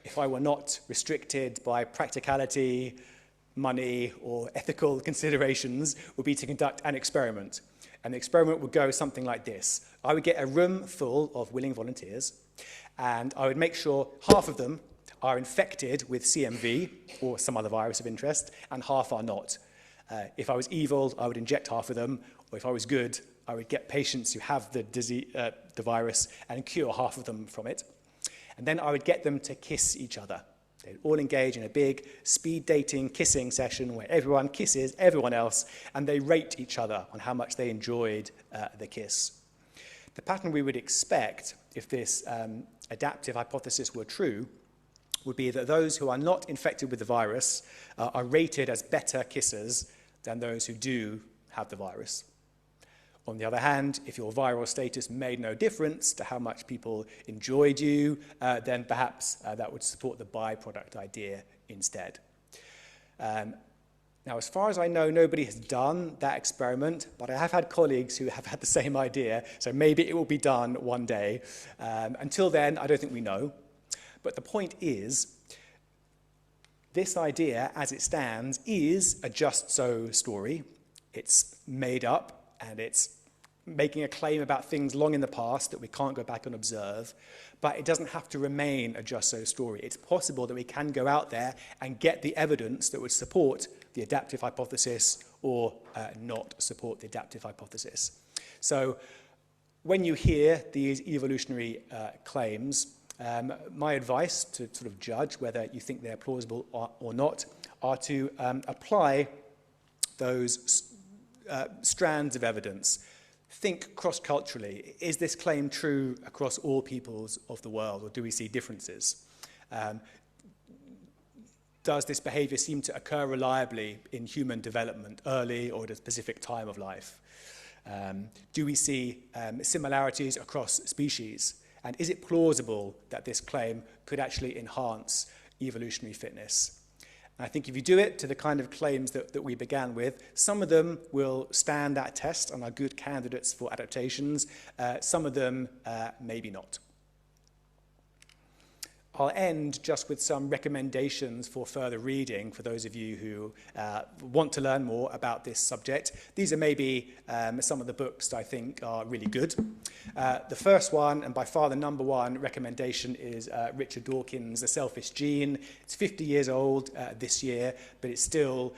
if I were not restricted by practicality, money, or ethical considerations, would be to conduct an experiment. And the experiment would go something like this. I would get a room full of willing volunteers, and I would make sure half of them are infected with CMV, or some other virus of interest, and half are not. If I was evil, I would inject half of them, or if I was good, I would get patients who have the virus and cure half of them from it. And then I would get them to kiss each other. They'd all engage in a big speed dating kissing session where everyone kisses everyone else, and they rate each other on how much they enjoyed the kiss. The pattern we would expect, if this adaptive hypothesis were true, would be that those who are not infected with the virus are rated as better kissers than those who do have the virus. On the other hand, if your viral status made no difference to how much people enjoyed you, then perhaps that would support the byproduct idea instead. Now, as far as I know, nobody has done that experiment, but I have had colleagues who have had the same idea, so maybe it will be done one day. Until then, I don't think we know. But the point is, this idea, as it stands, is a just so story. It's made up, and it's making a claim about things long in the past that we can't go back and observe. But it doesn't have to remain a just so story. It's possible that we can go out there and get the evidence that would support the adaptive hypothesis or not support the adaptive hypothesis. So when you hear these evolutionary claims, my advice to sort of judge whether you think they're plausible or not are to apply those strands of evidence. Think cross-culturally. Is this claim true across all peoples of the world, or do we see differences? Does this behavior seem to occur reliably in human development, early or at a specific time of life? Do we see similarities across species? And is it plausible that this claim could actually enhance evolutionary fitness? And I think if you do it to the kind of claims that we began with, some of them will stand that test and are good candidates for adaptations. Some of them maybe not. I'll end just with some recommendations for further reading for those of you who want to learn more about this subject. These are maybe some of the books that I think are really good. The first one, and by far the number one recommendation, is Richard Dawkins' The Selfish Gene. It's 50 years old this year, but it's still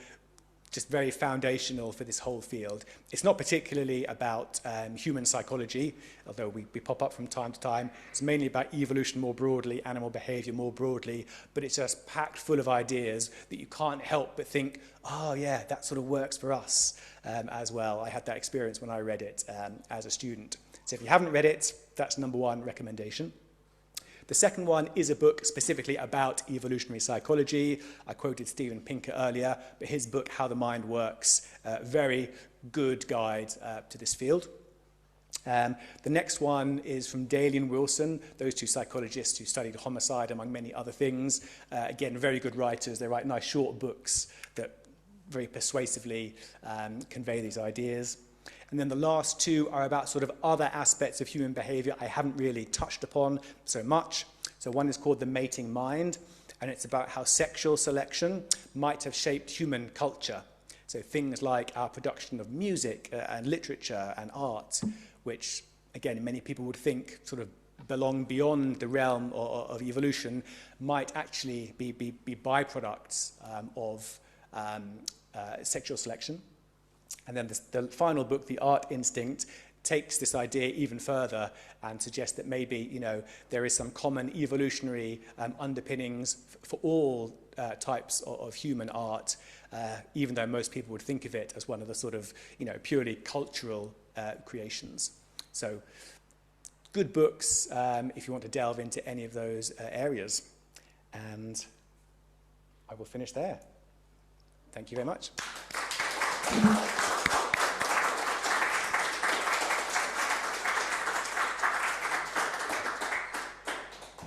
just very foundational for this whole field. It's not particularly about human psychology, although we pop up from time to time. It's mainly about evolution more broadly, animal behavior more broadly, but it's just packed full of ideas that you can't help but think, oh yeah, that sort of works for us as well. I had that experience when I read it as a student. So if you haven't read it, that's number one recommendation. The second one is a book specifically about evolutionary psychology. I quoted Steven Pinker earlier, but his book, How the Mind Works, very good guide to this field. The next one is from Daly and Wilson, those two psychologists who studied homicide among many other things. Again, very good writers. They write nice short books that very persuasively convey these ideas. And then the last two are about sort of other aspects of human behavior I haven't really touched upon so much. So one is called The Mating Mind, and it's about how sexual selection might have shaped human culture. So things like our production of music and literature and art, which again, many people would think sort of belong beyond the realm of evolution, might actually be byproducts of sexual selection. And then the final book, The Art Instinct, takes this idea even further and suggests that maybe, you know, there is some common evolutionary underpinnings for all types of human art, even though most people would think of it as one of the sort of, you know, purely cultural creations. So good books if you want to delve into any of those areas. And I will finish there. Thank you very much.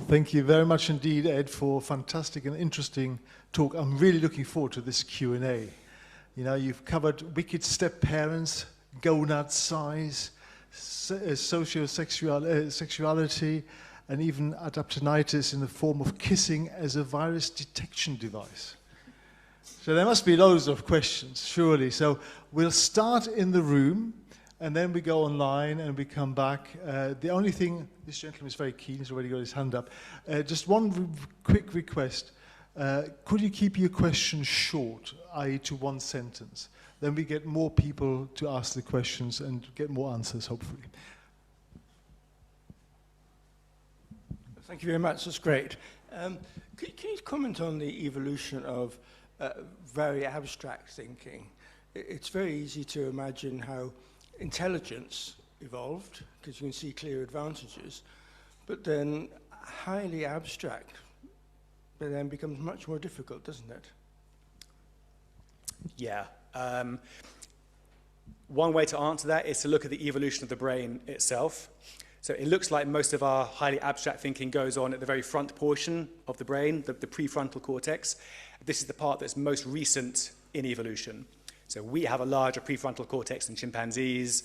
Thank you very much indeed, Ed, for a fantastic and interesting talk. I'm really looking forward to this Q&A. You know, you've covered wicked step-parents, gonad size, sexuality, and even adaptinitis in the form of kissing as a virus detection device. So there must be loads of questions, surely. So we'll start in the room, and then we go online and we come back. The only thing, this gentleman is very keen, he's already got his hand up. Just one quick request. Could you keep your questions short, i.e. to one sentence? Then we get more people to ask the questions and get more answers, hopefully. Thank you very much, that's great. Can you comment on the evolution of very abstract thinking? It's very easy to imagine how intelligence evolved, because you can see clear advantages, but then highly abstract, but then becomes much more difficult, doesn't it? Yeah. One way to answer that is to look at the evolution of the brain itself. So it looks like most of our highly abstract thinking goes on at the very front portion of the brain, the prefrontal cortex. This is the part that's most recent in evolution. So we have a larger prefrontal cortex than chimpanzees.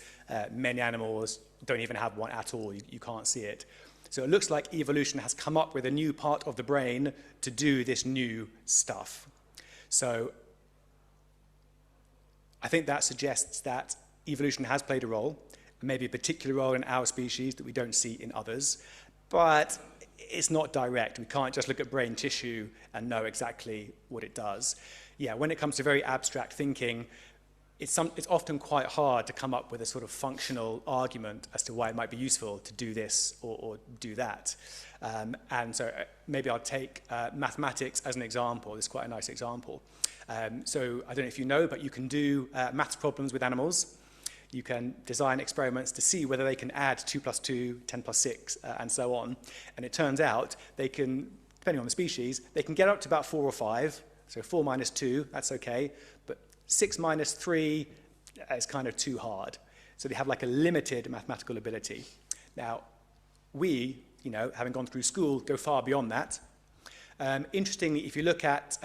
Many animals don't even have one at all. You can't see it. So it looks like evolution has come up with a new part of the brain to do this new stuff. So I think that suggests that evolution has played a role, maybe a particular role in our species that we don't see in others, but it's not direct. We can't just look at brain tissue and know exactly what it does. Yeah, when it comes to very abstract thinking, it's often quite hard to come up with a sort of functional argument as to why it might be useful to do this or do that. And so maybe I'll take mathematics as an example. It's quite a nice example. So I don't know if you know, but you can do maths problems with animals. You can design experiments to see whether they can add 2 plus 2, 10 plus 6, and so on. And it turns out they can, depending on the species, they can get up to about 4 or 5. So 4 minus 2, that's okay. But 6 minus 3 is kind of too hard. So they have like a limited mathematical ability. Now, we, you know, having gone through school, go far beyond that. Interestingly, if you look at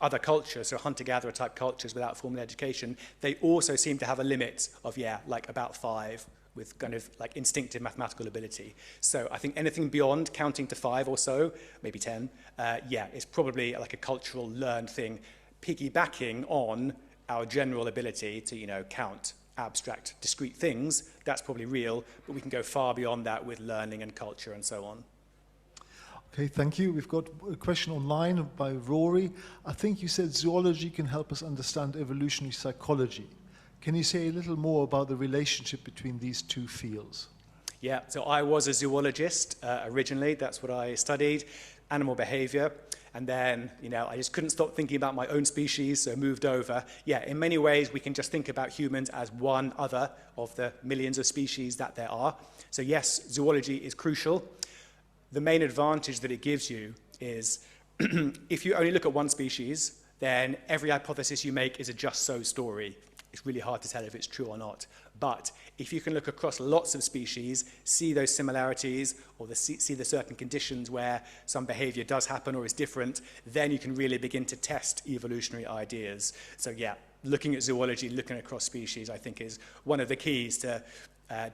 other cultures, so hunter-gatherer type cultures without formal education, they also seem to have a limit of, yeah, like about 5 with kind of like instinctive mathematical ability. So I think anything beyond counting to 5 or so, maybe 10, yeah, it's probably like a cultural learned thing, piggybacking on our general ability to, you know, count abstract, discrete things. That's probably real, but we can go far beyond that with learning and culture and so on. Okay, thank you. We've got a question online by Rory. I think you said zoology can help us understand evolutionary psychology. Can you say a little more about the relationship between these two fields? Yeah, so I was a zoologist originally. That's what I studied, animal behavior. And then, you know, I just couldn't stop thinking about my own species, so moved over. Yeah, in many ways, we can just think about humans as one other of the millions of species that there are. So yes, zoology is crucial. The main advantage that it gives you is if you only look at one species, then every hypothesis you make is a just so story. It's really hard to tell if it's true or not. But if you can look across lots of species, see those similarities, or see the certain conditions where some behavior does happen or is different, then you can really begin to test evolutionary ideas. So yeah, looking at zoology, looking across species, I think is one of the keys to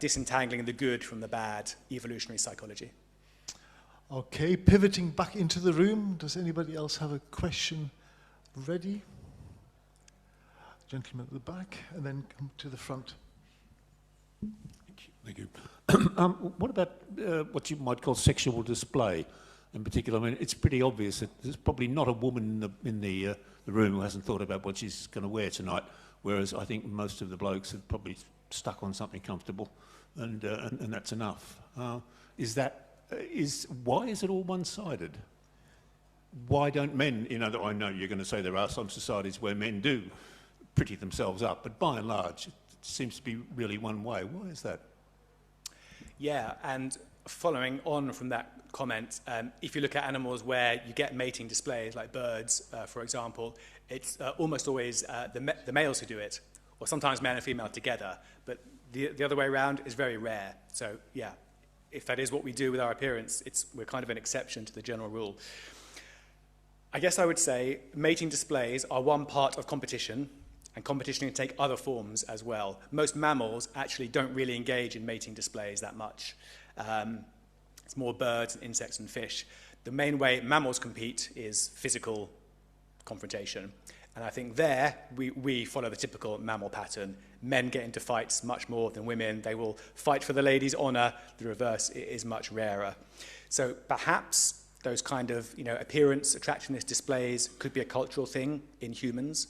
disentangling the good from the bad evolutionary psychology. Okay, pivoting back into the room. Does anybody else have a question ready? Gentleman at the back, and then come to the front. Thank you. What about what you might call sexual display in particular? I mean, it's pretty obvious that there's probably not a woman in the room who hasn't thought about what she's going to wear tonight, whereas I think most of the blokes have probably stuck on something comfortable, and that's enough. Why is it all one-sided? Why don't men, I know you're going to say there are some societies where men do pretty themselves up, but by and large, it seems to be really one way. Why is that? Yeah, and following on from that comment, if you look at animals where you get mating displays, like birds, for example, it's almost always the males who do it, or sometimes male and female together, but the other way around is very rare. So, yeah, if that is what we do with our appearance, we're kind of an exception to the general rule. I guess I would say mating displays are one part of competition, and competition can take other forms as well. Most mammals actually don't really engage in mating displays that much. It's more birds, and insects, and fish. The main way mammals compete is physical confrontation. And I think there we follow the typical mammal pattern. Men get into fights much more than women. They will fight for the lady's honor. The reverse is much rarer. So perhaps those kind of appearance, attractiveness displays could be a cultural thing in humans.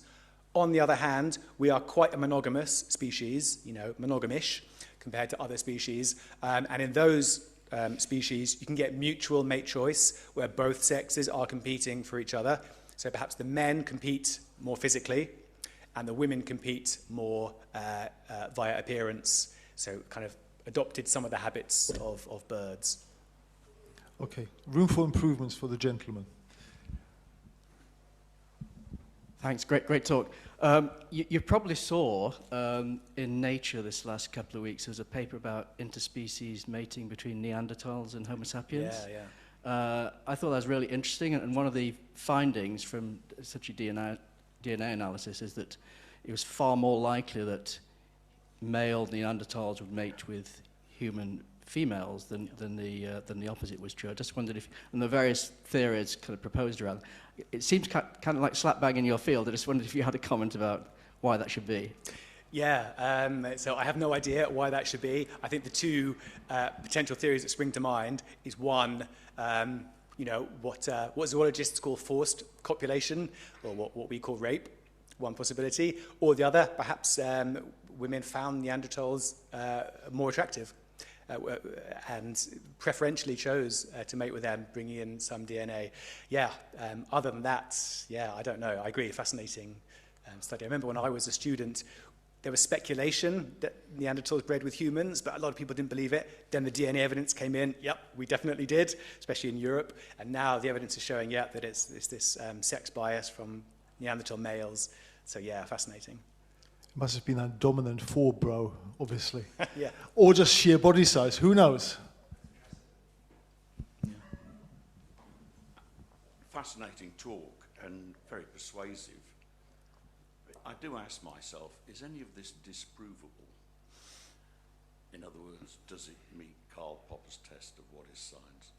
On the other hand, we are quite a monogamous species, monogamish compared to other species. And in those species, you can get mutual mate choice where both sexes are competing for each other. So perhaps the men compete more physically and the women compete more via appearance. So kind of adopted some of the habits of birds. Okay, room for improvements for the gentleman. Thanks, great talk. You probably saw in Nature this last couple of weeks, there's a paper about interspecies mating between Neanderthals and Homo sapiens. Yeah. I thought that was really interesting, and one of the findings from such a DNA analysis is that it was far more likely that male Neanderthals would mate with human females than the opposite was true. I just wondered if, and the various theories kind of proposed around, it seems kind of like slap bang in your field. I just wondered if you had a comment about why that should be. Yeah, so I have no idea why that should be. I think the two potential theories that spring to mind is one, what zoologists call forced copulation, or what we call rape, one possibility, or the other, perhaps women found Neanderthals more attractive. And preferentially chose to mate with them, bringing in some DNA. Yeah, other than that, yeah, I don't know. I agree, fascinating study. I remember when I was a student, there was speculation that Neanderthals bred with humans, but a lot of people didn't believe it. Then the DNA evidence came in. Yep, we definitely did, especially in Europe. And now the evidence is showing, yeah, that it's this sex bias from Neanderthal males. So yeah, fascinating. Must have been a dominant forebrow, obviously. Yeah. Or just sheer body size, who knows? Yeah. Fascinating talk and very persuasive. I do ask myself, is any of this disprovable? In other words, does it meet Karl Popper's test of what is science?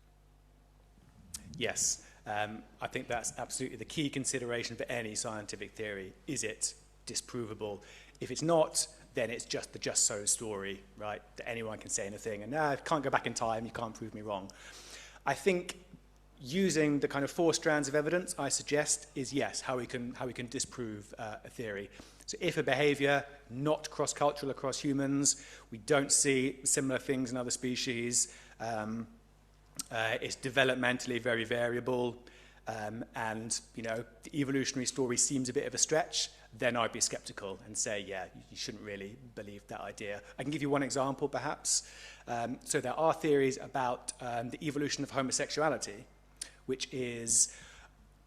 Yes, I think that's absolutely the key consideration for any scientific theory. Is it disprovable? If it's not, then it's just the just so story, right? That anyone can say anything, and I can't go back in time, you can't prove me wrong. I think using the kind of 4 strands of evidence I suggest is yes, how we can disprove a theory. So if a behavior not cross-cultural across humans, we don't see similar things in other species, it's developmentally very variable, and the evolutionary story seems a bit of a stretch, then I'd be skeptical and say, yeah, you shouldn't really believe that idea. I can give you one example, perhaps. So there are theories about the evolution of homosexuality, which is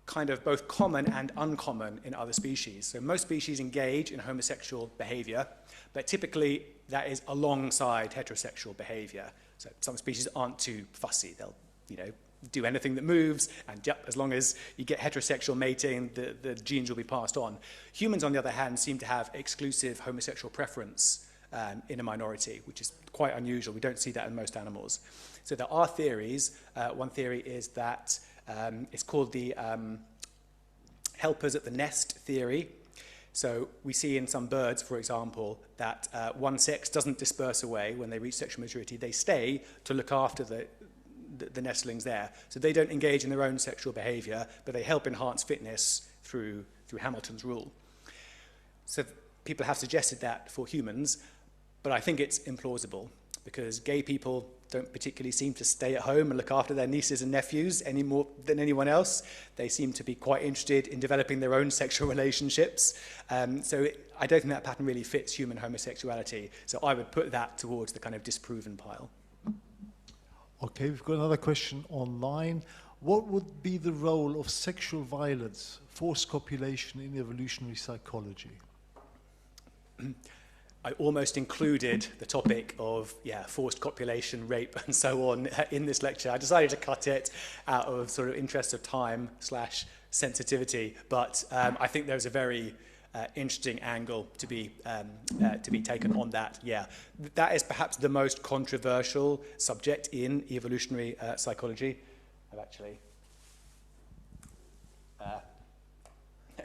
kind of both common and uncommon in other species. So most species engage in homosexual behavior, but typically that is alongside heterosexual behavior. So some species aren't too fussy. They'll, do anything that moves, and yep, as long as you get heterosexual mating, the genes will be passed on. Humans, on the other hand, seem to have exclusive homosexual preference in a minority, which is quite unusual. We don't see that in most animals. So there are theories. One theory is that it's called the helpers at the nest theory. So we see in some birds, for example, that one sex doesn't disperse away when they reach sexual maturity. They stay to look after the nestlings there. So they don't engage in their own sexual behavior, but they help enhance fitness through Hamilton's rule. So people have suggested that for humans, but I think it's implausible, because gay people don't particularly seem to stay at home and look after their nieces and nephews any more than anyone else. They seem to be quite interested in developing their own sexual relationships. I don't think that pattern really fits human homosexuality. So I would put that towards the kind of disproven pile. Okay, we've got another question online. What would be the role of sexual violence, forced copulation in evolutionary psychology? I almost included the topic of forced copulation, rape, and so on in this lecture. I decided to cut it out of sort of interest of time / sensitivity, but I think there's a very interesting angle to be taken on that. Yeah, that is perhaps the most controversial subject in evolutionary psychology. I've actually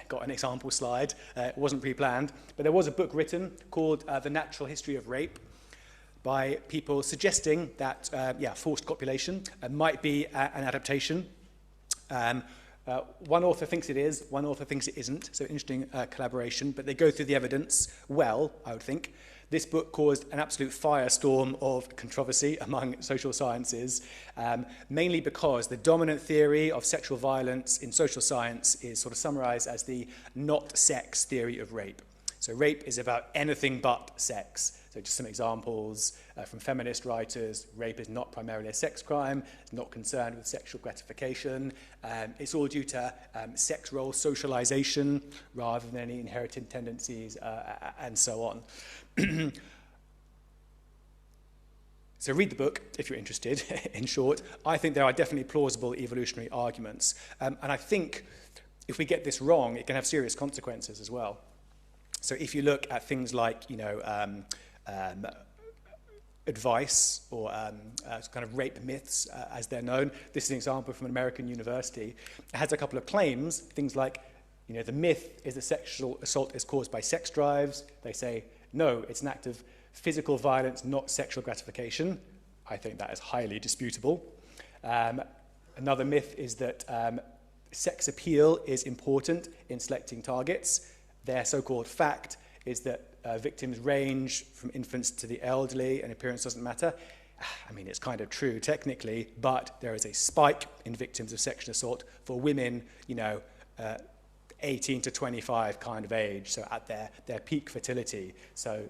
got an example slide. It wasn't pre-planned, but there was a book written called The Natural History of Rape by people suggesting that forced copulation might be an adaptation. One author thinks it is, one author thinks it isn't, so interesting collaboration, but they go through the evidence well, I would think. This book caused an absolute firestorm of controversy among social sciences, mainly because the dominant theory of sexual violence in social science is sort of summarized as the not sex theory of rape. So rape is about anything but sex. So just some examples from feminist writers. Rape is not primarily a sex crime. It's not concerned with sexual gratification. It's all due to sex role socialization rather than any inherited tendencies and so on. So read the book if you're interested, in short. I think there are definitely plausible evolutionary arguments. And I think if we get this wrong, it can have serious consequences as well. So if you look at things like, advice or kind of rape myths, as they're known, this is an example from an American university. It has a couple of claims, things like, the myth is that sexual assault is caused by sex drives. They say, no, it's an act of physical violence, not sexual gratification. I think that is highly disputable. Another myth is that sex appeal is important in selecting targets. Their so-called fact is that victims range from infants to the elderly and appearance doesn't matter. I mean, it's kind of true technically, but there is a spike in victims of sexual assault for women, 18 to 25 kind of age, so at their peak fertility. So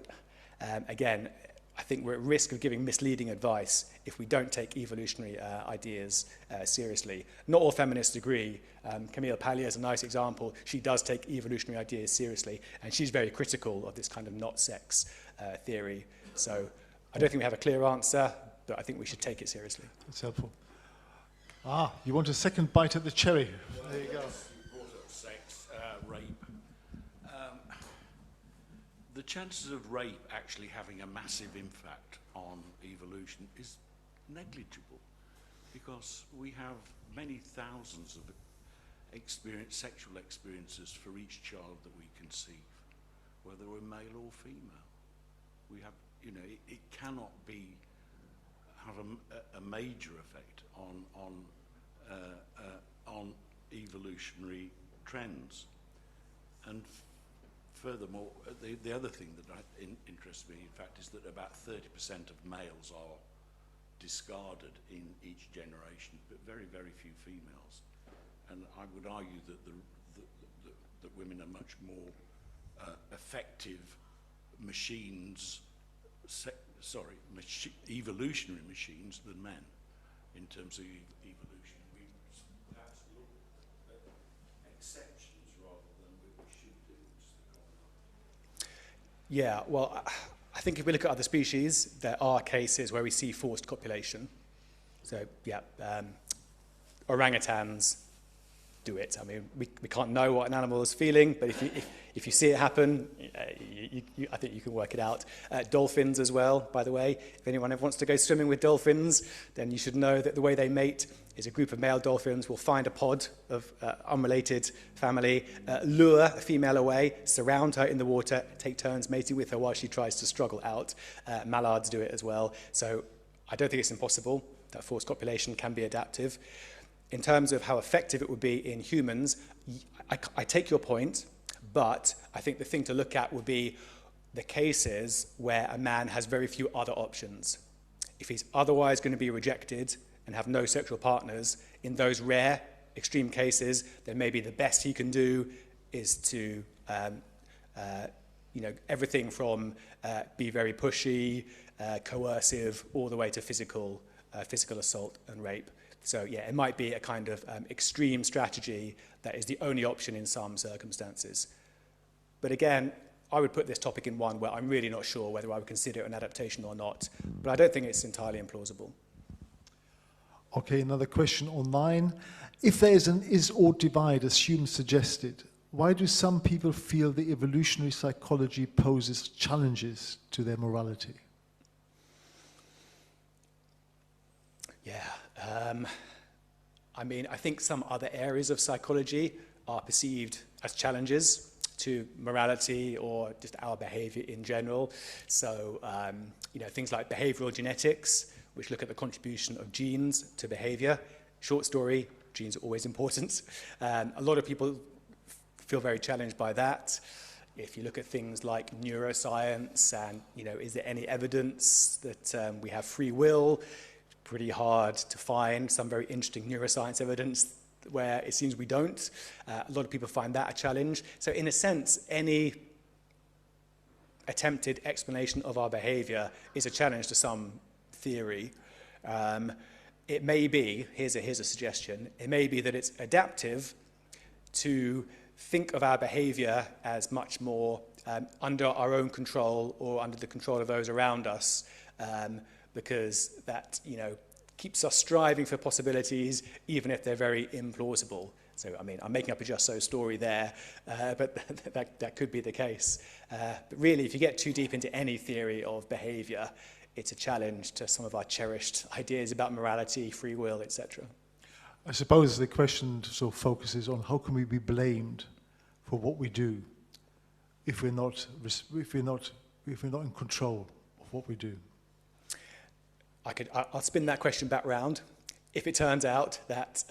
again, I think we're at risk of giving misleading advice if we don't take evolutionary ideas seriously. Not all feminists agree. Camille Paglia is a nice example. She does take evolutionary ideas seriously, and she's very critical of this kind of not sex theory. So I don't think we have a clear answer, but I think we should take it seriously. That's helpful. You want a second bite at the cherry? There you go. You brought up sex, rape. The chances of rape actually having a massive impact on evolution is negligible, because we have many thousands of sexual experiences for each child that we conceive, whether we're male or female. We have, it cannot have a major effect on evolutionary trends. And furthermore, the other thing that interests me, in fact, is that about 30% of males are discarded in each generation, but very, very few females. And I would argue that that women are much more effective evolutionary machines than men in terms of evolution. We perhaps look at exceptions rather than we should do. Yeah, well, I think if we look at other species, there are cases where we see forced copulation. So, orangutans do it. I mean, we can't know what an animal is feeling, but if you see it happen, I think you can work it out. Dolphins as well, by the way. If anyone ever wants to go swimming with dolphins, then you should know that the way they mate is a group of male dolphins will find a pod of unrelated family, lure a female away, surround her in the water, take turns mating with her while she tries to struggle out. Mallards do it as well. So I don't think it's impossible that forced copulation can be adaptive. In terms of how effective it would be in humans, I take your point, but I think the thing to look at would be the cases where a man has very few other options. If he's otherwise going to be rejected and have no sexual partners, in those rare, extreme cases, then maybe the best he can do is to, everything from be very pushy, coercive, all the way to physical assault and rape. So yeah, it might be a kind of extreme strategy that is the only option in some circumstances. But again, I would put this topic in one where I'm really not sure whether I would consider it an adaptation or not, but I don't think it's entirely implausible. Okay, another question online. If there is an is-or divide, as Hume suggested, why do some people feel the evolutionary psychology poses challenges to their morality? Yeah, I think some other areas of psychology are perceived as challenges to morality or just our behavior in general. So, things like behavioral genetics, which look at the contribution of genes to behavior. Short story, genes are always important. A lot of people feel very challenged by that. If you look at things like neuroscience and, is there any evidence that we have free will? Pretty hard to find some very interesting neuroscience evidence where it seems we don't. A lot of people find that a challenge. So in a sense, any attempted explanation of our behavior is a challenge to some theory. It may be, here's a suggestion, it may be that it's adaptive to think of our behavior as much more under our own control or under the control of those around us, because that, keeps us striving for possibilities, even if they're very implausible. So, I'm making up a just so story there, but that could be the case. But really, if you get too deep into any theory of behavior, it's a challenge to some of our cherished ideas about morality, free will, etc. I suppose the question sort of focuses on how can we be blamed for what we do if we're not in control of what we do. I'll spin that question back round. If it turns out that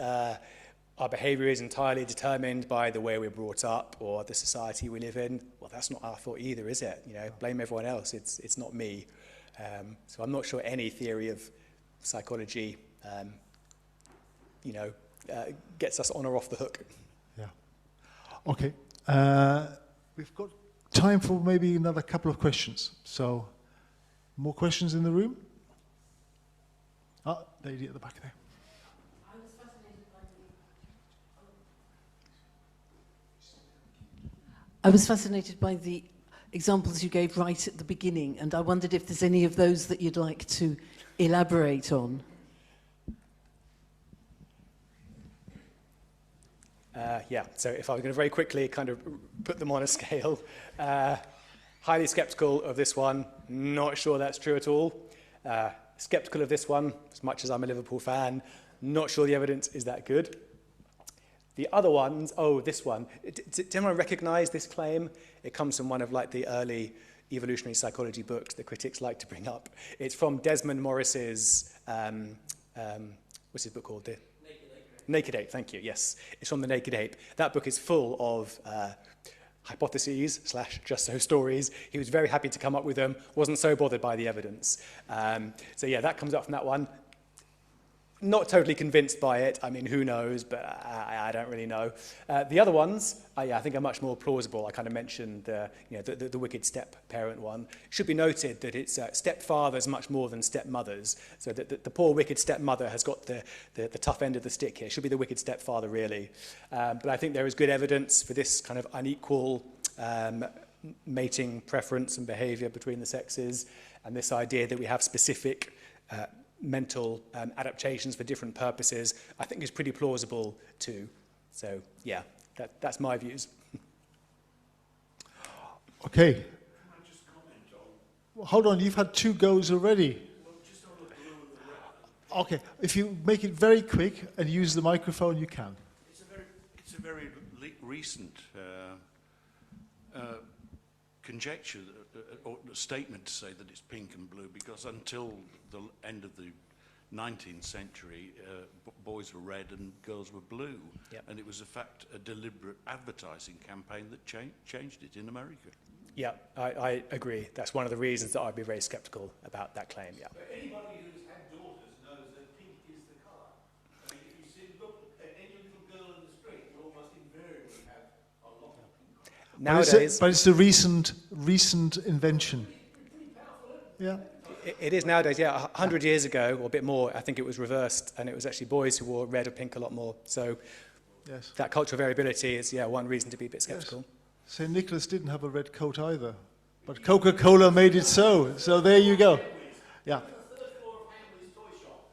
our behavior is entirely determined by the way we're brought up or the society we live in, well, that's not our fault either, is it? Blame everyone else. It's not me. So I'm not sure any theory of psychology, gets us on or off the hook. Yeah. Okay. We've got time for maybe another couple of questions. So, more questions in the room? Lady at the back there. I was fascinated by the examples you gave right at the beginning, and I wondered if there's any of those that you'd like to elaborate on. So if I was going to very quickly kind of put them on a scale, highly skeptical of this one, not sure that's true at all. Skeptical of this one, as much as I'm a Liverpool fan, not sure the evidence is that good. The other ones, this one, does anyone recognize this claim? It comes from one of the early evolutionary psychology books that critics like to bring up. It's from Desmond Morris's, what's his book called? The Naked Ape, thank you, yes. It's from The Naked Ape. That book is full of hypotheses / just so stories. He was very happy to come up with them, wasn't so bothered by the evidence. That comes up from that one. Not totally convinced by it. Who knows, but I don't really know. The other ones, I think are much more plausible. I kind of mentioned the wicked step-parent one. It should be noted that it's stepfathers much more than stepmothers. So that the poor wicked stepmother has got the tough end of the stick here. It should be the wicked stepfather, really. But I think there is good evidence for this kind of unequal mating preference and behavior between the sexes, and this idea that we have specific mental adaptations for different purposes, I think is pretty plausible too. So yeah, that's my views. Okay. Can I just comment on? Well, hold on, you've had 2 goes already. Well, just on the blue and the Okay, if you make it very quick and use the microphone, you can. It's a very recent conjecture or statement to say that it's pink and blue, because until the end of the 19th century, boys were red and girls were blue. Yep. And it was, in fact, a deliberate advertising campaign that changed it in America. Yeah, I agree. That's one of the reasons that I'd be very sceptical about that claim, yeah. But anybody who's had daughters knows that pink is the colour. I mean, if you look at any little girl in the street, you almost invariably have a lot of pink. Nowadays, But it's a recent invention. Yeah. it is nowadays, yeah. 100 years ago, or a bit more, I think it was reversed, and it was actually boys who wore red or pink a lot more. So Yes. that cultural variability is, yeah, one reason to be a bit sceptical. Yes. St. Nicholas didn't have a red coat either, but Coca-Cola made it so. So there you go. Yeah.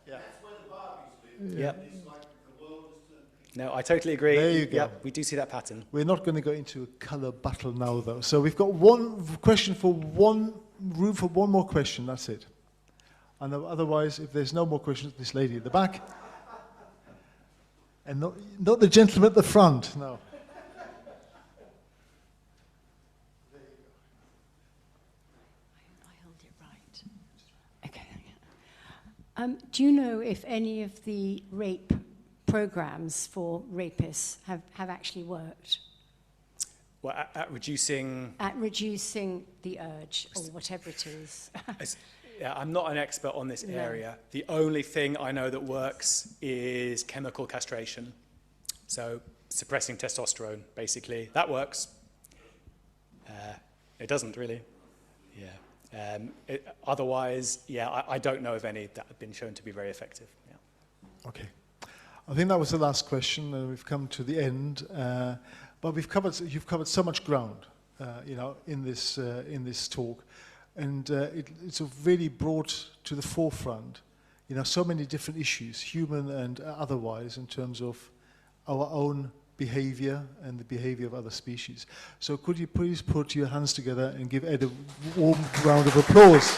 Yeah. Yeah. No, I totally agree. There you go. Yeah, we do see that pattern. We're not going to go into a colour battle now, though. So we've got one question for room for one more question. That's it. And otherwise, if there's no more questions, this lady at the back, and not the gentleman at the front. No. I hold it right. Okay. Do you know if any of the rape programs for rapists have actually worked? Well, at reducing... At reducing the urge, or whatever it is. Yeah, I'm not an expert on this area. The only thing I know that works is chemical castration. So suppressing testosterone, basically. That works. It doesn't really. Yeah. Otherwise, yeah, I don't know of any that have been shown to be very effective. Yeah. Okay. I think that was the last question, and we've come to the end. But you've covered so much ground, in this talk, and it's really brought to the forefront, so many different issues, human and otherwise, in terms of our own behavior and the behavior of other species. So could you please put your hands together and give Ed a warm round of applause?